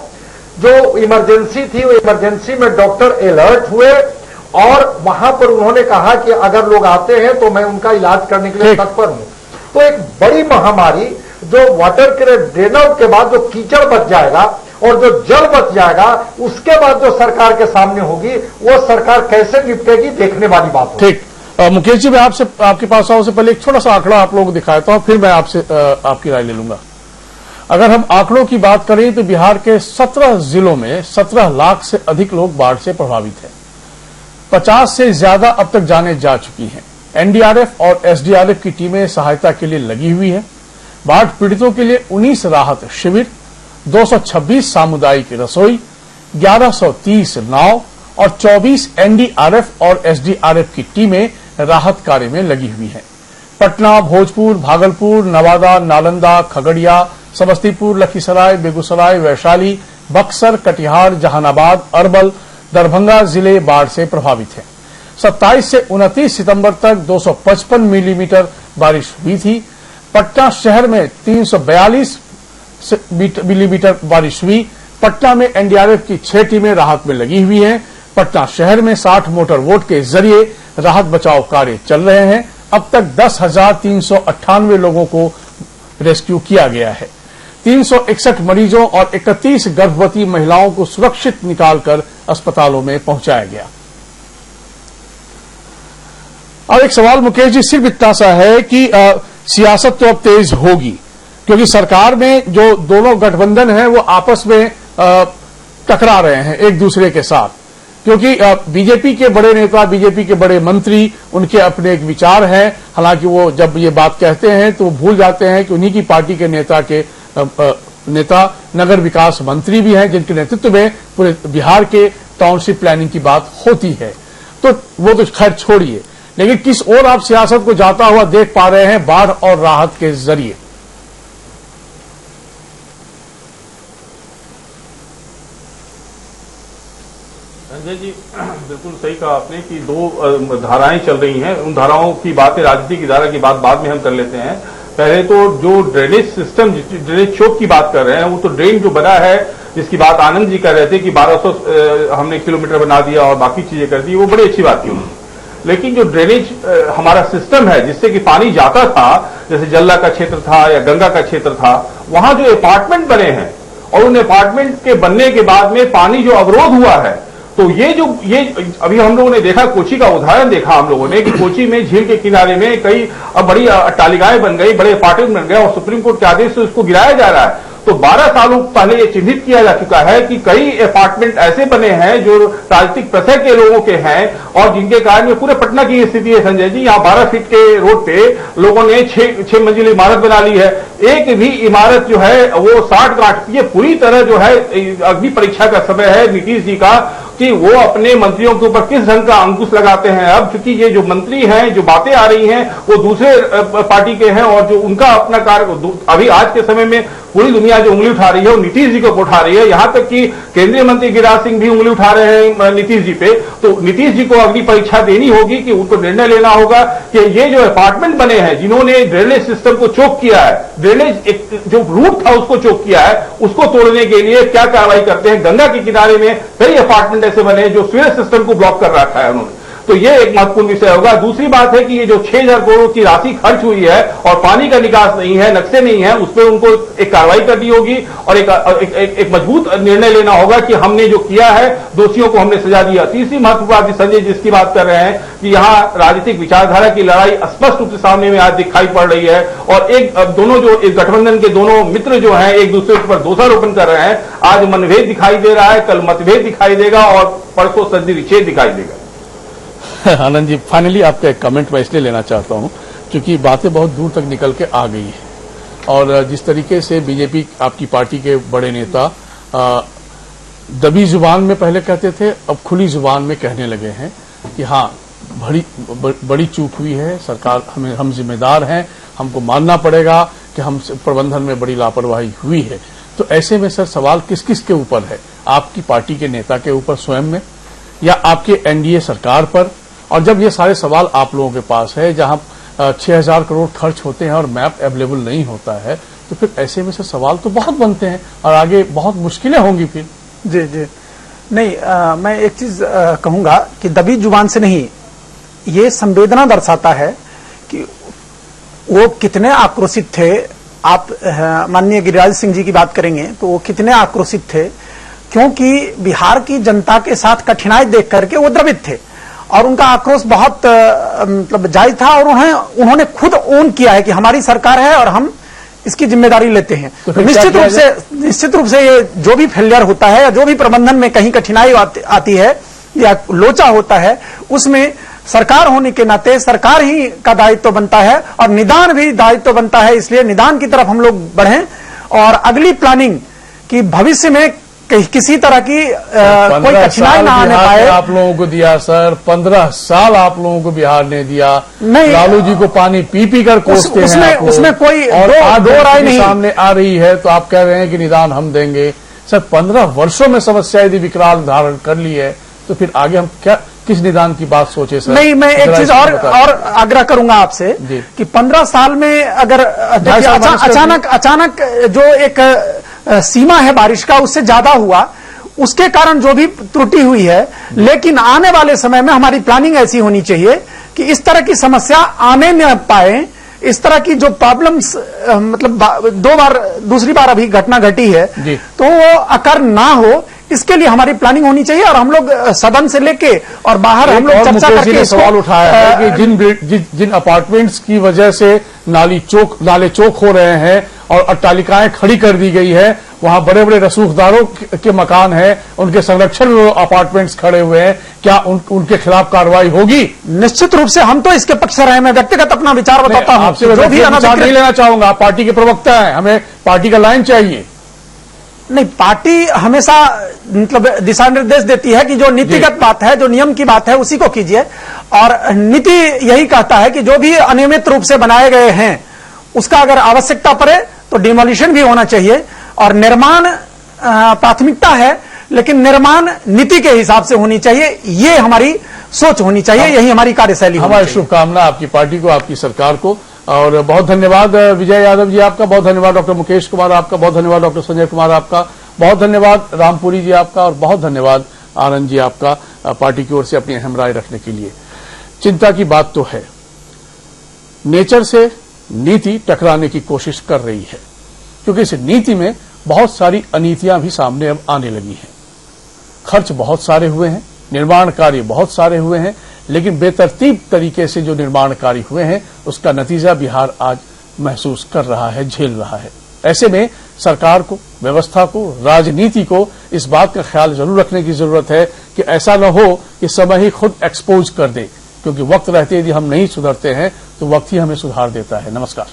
जो इमरजेंसी थी वो इमरजेंसी में डॉक्टर अलर्ट हुए और वहां पर उन्होंने कहा कि अगर लोग आते हैं तो मैं उनका इलाज करने के लिए तत्पर हूं। तो एक बड़ी महामारी जो वाटर के ड्रेन आउट के बाद जो कीचड़ बच जाएगा और जो जल बच जाएगा, उसके बाद जो सरकार के सामने होगी वो सरकार कैसे निपटेगी, देखने वाली बात होगी। ठीक, मुकेश जी, मैं आपके पास आऊं से पहले एक छोटा सा आंकड़ा आप लोगों को दिखाता हूं, फिर मैं आपसे आपकी राय ले लूंगा। अगर हम आंकड़ों की बात करें तो बिहार के 17 जिलों में 17 लाख से अधिक लोग बाढ़ से प्रभावित हैं। 50 से ज्यादा अब तक जानें जा चुकी हैं। एनडीआरएफ और एसडीआरएफ की टीमें सहायता के लिए लगी हुई है। बाढ़ पीड़ितों के लिए 19 राहत शिविर, 226 सामुदायिक रसोई, 1130 नाव और 24 एनडीआरएफ और एसडीआरएफ की टीमें राहत कार्य में लगी हुई हैं। पटना, भोजपुर, भागलपुर, नवादा, नालंदा, खगड़िया, समस्तीपुर, लखीसराय, बेगूसराय, वैशाली, बक्सर, कटिहार, जहानाबाद, अरवल, दरभंगा जिले बाढ़ से प्रभावित हैं। 27 से 29 सितंबर तक 255 मिलीमीटर बारिश हुई थी। पटना शहर में 342 मिलीमीटर बारिश हुई। पटना में एनडीआरएफ की 6 टीमें राहत में लगी हुई हैं। पटना शहर में 60 मोटर बोट के जरिए राहत बचाव कार्य चल रहे हैं। अब तक 10,398 लोगों को रेस्क्यू किया गया है। 361 मरीजों और 31 गर्भवती महिलाओं को सुरक्षित निकालकर अस्पतालों में पहुंचाया गया। अब एक सवाल मुकेश जी सिर्फ इतना सा है कि सियासत तो अब तेज होगी, क्योंकि सरकार में जो दोनों गठबंधन है वो आपस में टकरा रहे हैं एक दूसरे के साथ, क्योंकि बीजेपी के बड़े नेता, बीजेपी के बड़े मंत्री, उनके अपने एक विचार हैं। हालांकि वो जब ये बात कहते हैं तो वो भूल जाते हैं कि उन्हीं की पार्टी के नेता नगर विकास मंत्री भी हैं, जिनके नेतृत्व में पूरे बिहार के टाउनशिप प्लानिंग की बात होती है। तो वो तो खैर छोड़िए, लेकिन किस ओर आप सियासत को जाता हुआ देख पा रहे हैं बाढ़ और राहत के जरिए? संजय जी, बिल्कुल सही कहा आपने कि दो धाराएं चल रही हैं। उन धाराओं की बातें, राजनीतिक धारा की बात बाद में हम कर लेते हैं। पहले तो जो ड्रेनेज सिस्टम, ड्रेनेज चौक की बात कर रहे हैं, वो तो ड्रेन जो बना है, जिसकी बात आनंद जी कर रहे थे कि 1200 हमने किलोमीटर बना दिया और बाकी चीजें कर दी, वो बड़ी अच्छी बात की उन्होंने। लेकिन जो ड्रेनेज हमारा सिस्टम है जिससे कि पानी जाता था, जैसे जल्ला का क्षेत्र था या गंगा का क्षेत्र था, वहां जो अपार्टमेंट बने हैं और उन अपार्टमेंट के बनने के बाद में पानी जो अवरोध हुआ है, तो ये अभी हम लोगों ने देखा, कोची का उदाहरण देखा हम लोगों ने कि कोची में झील के किनारे में कई बड़ी अट्टालिकाएं बन गई, बड़े अपार्टमेंट बन गए और सुप्रीम कोर्ट के आदेश से उसको गिराया जा रहा है। तो 12 सालों पहले ये चिन्हित किया जा चुका है कि कई अपार्टमेंट ऐसे बने हैं जो राजनीतिक प्रथा के लोगों के हैं और जिनके कारण में पूरे पटना की स्थिति है संजय जी। यहाँ 12 फीट के रोड पे लोगों ने 6 मंजिली इमारत बना ली है। एक भी इमारत जो है वो 60 गांठ, ये पूरी तरह जो है अग्नि परीक्षा का समय है नीतीश जी का कि वो अपने मंत्रियों के ऊपर किस ढंग का अंकुश लगाते हैं। अब चूंकि ये जो मंत्री हैं, जो बातें आ रही हैं वो दूसरे पार्टी के हैं और जो उनका अपना कार्य अभी आज के समय में पूरी दुनिया जो उंगली उठा रही है वो नीतीश जी को उठा रही है। यहां तक कि केंद्रीय मंत्री गिरिराज सिंह भी उंगली उठा रहे हैं नीतीश जी पे। तो नीतीश जी को अग्नि परीक्षा देनी होगी कि उनको निर्णय लेना होगा कि ये जो अपार्टमेंट बने हैं जिन्होंने ड्रेनेज सिस्टम को चोक किया है, ड्रेनेज जो रूट था उसको चोक किया है, उसको तोड़ने के लिए क्या कार्रवाई करते हैं। गंगा के किनारे में कई अपार्टमेंट ऐसे बने जो सीवेज सिस्टम को ब्लॉक कर रखा है उन्होंने। तो ये एक महत्वपूर्ण विषय होगा। दूसरी बात है कि ये जो 6,000 करोड़ की राशि खर्च हुई है और पानी का निकास नहीं है, नक्शे नहीं है, उस पर उनको एक कार्रवाई करनी होगी और एक मजबूत निर्णय लेना होगा कि हमने जो किया है, दोषियों को हमने सजा दिया। तीसरी महत्वपूर्ण बात संजय जिसकी बात कर रहे हैं कि यहाँ राजनीतिक विचारधारा की लड़ाई स्पष्ट रूप से सामने में आज दिखाई पड़ रही है और दोनों जो इस गठबंधन के दोनों मित्र जो हैं एक दूसरे पर दोषारोपण कर रहे हैं। आज मनभेद दिखाई दे रहा है, कल मतभेद दिखाई देगा और परसों संधि विच्छेद दिखाई देगा। आनंद जी, फाइनली आपका एक कमेंट मैं इसलिए लेना चाहता हूं क्योंकि बातें बहुत दूर तक निकल के आ गई है और जिस तरीके से बीजेपी आपकी पार्टी के बड़े नेता दबी जुबान में पहले कहते थे, अब खुली जुबान में कहने लगे हैं कि हाँ बड़ी चूक हुई है, सरकार हम जिम्मेदार हैं, हमको मानना पड़ेगा कि हम प्रबंधन में बड़ी लापरवाही हुई है। तो ऐसे में सर सवाल किस किस के ऊपर है? आपकी पार्टी के नेता के ऊपर स्वयं में या आपके एनडीए सरकार पर? और जब ये सारे सवाल आप लोगों के पास है जहां 6,000 करोड़ खर्च होते हैं और मैप अवेलेबल नहीं होता है, तो फिर ऐसे में से सवाल तो बहुत बनते हैं और आगे बहुत मुश्किलें होंगी फिर। जी जी नहीं, मैं एक चीज कहूंगा कि दबी जुबान से नहीं, ये संवेदना दर्शाता है कि वो कितने आक्रोशित थे। आप माननीय गिरिराज सिंह जी की बात करेंगे तो वो कितने आक्रोशित थे क्योंकि बिहार की जनता के साथ कठिनाई देख करके वो द्रवित थे और उनका आक्रोश बहुत मतलब जायज था और उन्होंने खुद ओन किया है कि हमारी सरकार है और हम इसकी जिम्मेदारी लेते हैं। तो निश्चित रूप से ये जो भी फेलियर होता है या जो भी प्रबंधन में कहीं कठिनाई आती है या लोचा होता है, उसमें सरकार होने के नाते सरकार ही का दायित्व बनता है और निदान भी दायित्व बनता है। इसलिए निदान की तरफ हम लोग बढ़ें और अगली प्लानिंग की भविष्य में किसी तरह की कोई कठिनाई ना आने पाए। आप लोगों को दिया सर, 15 साल आप लोगों को बिहार ने दिया। नहीं, लालू जी को पानी पी पी कर कोसते हैं उसमें कोई और दो राय नहीं सामने आ रही है तो आप कह रहे हैं कि निदान हम देंगे। सर 15 वर्षों में समस्या यदि विकराल धारण कर ली है तो फिर आगे हम किस निदान की बात सोचे सर? नहीं, मैं एक चीज और आग्रह करूंगा आपसे कि 15 साल में अगर अचानक जो एक सीमा है बारिश का उससे ज्यादा हुआ, उसके कारण जो भी त्रुटि हुई है, लेकिन आने वाले समय में हमारी प्लानिंग ऐसी होनी चाहिए कि इस तरह की समस्या आने न पाए। इस तरह की जो प्रॉब्लम्स मतलब दूसरी बार अभी घटना घटी है तो वो अकर ना हो, इसके लिए हमारी प्लानिंग होनी चाहिए। और हम लोग सदन से लेके और बाहर हम लोग चर्चा करके सवाल उठाया है कि जिन अपार्टमेंट्स की वजह से नाले चौक हो रहे हैं और अट्टालिकाएं खड़ी कर दी गई है, वहां बड़े बड़े रसूखदारों के मकान हैं, उनके संरक्षण में अपार्टमेंट्स खड़े हुए हैं, क्या उनके खिलाफ कार्रवाई होगी? निश्चित रूप से हम तो इसके पक्ष रहे। मैं व्यक्तिगत अपना विचार बताता हूं, आपसे जो भी नहीं लेना चाहूंगा। आप पार्टी के प्रवक्ता हैं, हमें पार्टी का लाइन चाहिए। नहीं, पार्टी हमेशा मतलब दिशा निर्देश देती है कि जो नीतिगत बात है, जो नियम की बात है, उसी को कीजिए। और नीति यही कहता है कि जो भी अनियमित रूप से बनाए गए हैं उसका अगर आवश्यकता पड़े तो डिमोलिशन भी होना चाहिए। और निर्माण प्राथमिकता है, लेकिन निर्माण नीति के हिसाब से होनी चाहिए, ये हमारी सोच होनी चाहिए, यही हमारी कार्यशैली। हमारी शुभकामना आपकी पार्टी को, आपकी सरकार को। और बहुत धन्यवाद विजय यादव जी आपका, बहुत धन्यवाद डॉक्टर मुकेश कुमार आपका, बहुत धन्यवाद डॉक्टर संजय कुमार आपका, बहुत धन्यवाद रामपुरी जी आपका और बहुत धन्यवाद आनंद जी आपका पार्टी की ओर से अपनी अहम राय रखने के लिए। चिंता की बात तो है, नेचर से नीति टकराने की कोशिश कर रही है क्योंकि इस नीति में बहुत सारी अनीतियां भी सामने अब आने लगी हैं। खर्च बहुत सारे हुए हैं, निर्माण कार्य बहुत सारे हुए हैं, लेकिन बेतरतीब तरीके से जो निर्माण कार्य हुए हैं उसका नतीजा बिहार आज महसूस कर रहा है, झेल रहा है। ऐसे में सरकार को, व्यवस्था को, राजनीति को इस बात का ख्याल जरूर रखने की जरूरत है कि ऐसा न हो कि समय ही खुद एक्सपोज कर दे, क्योंकि वक्त रहते यदि हम नहीं सुधरते हैं तो वक्त ही हमें सुधार देता है। नमस्कार।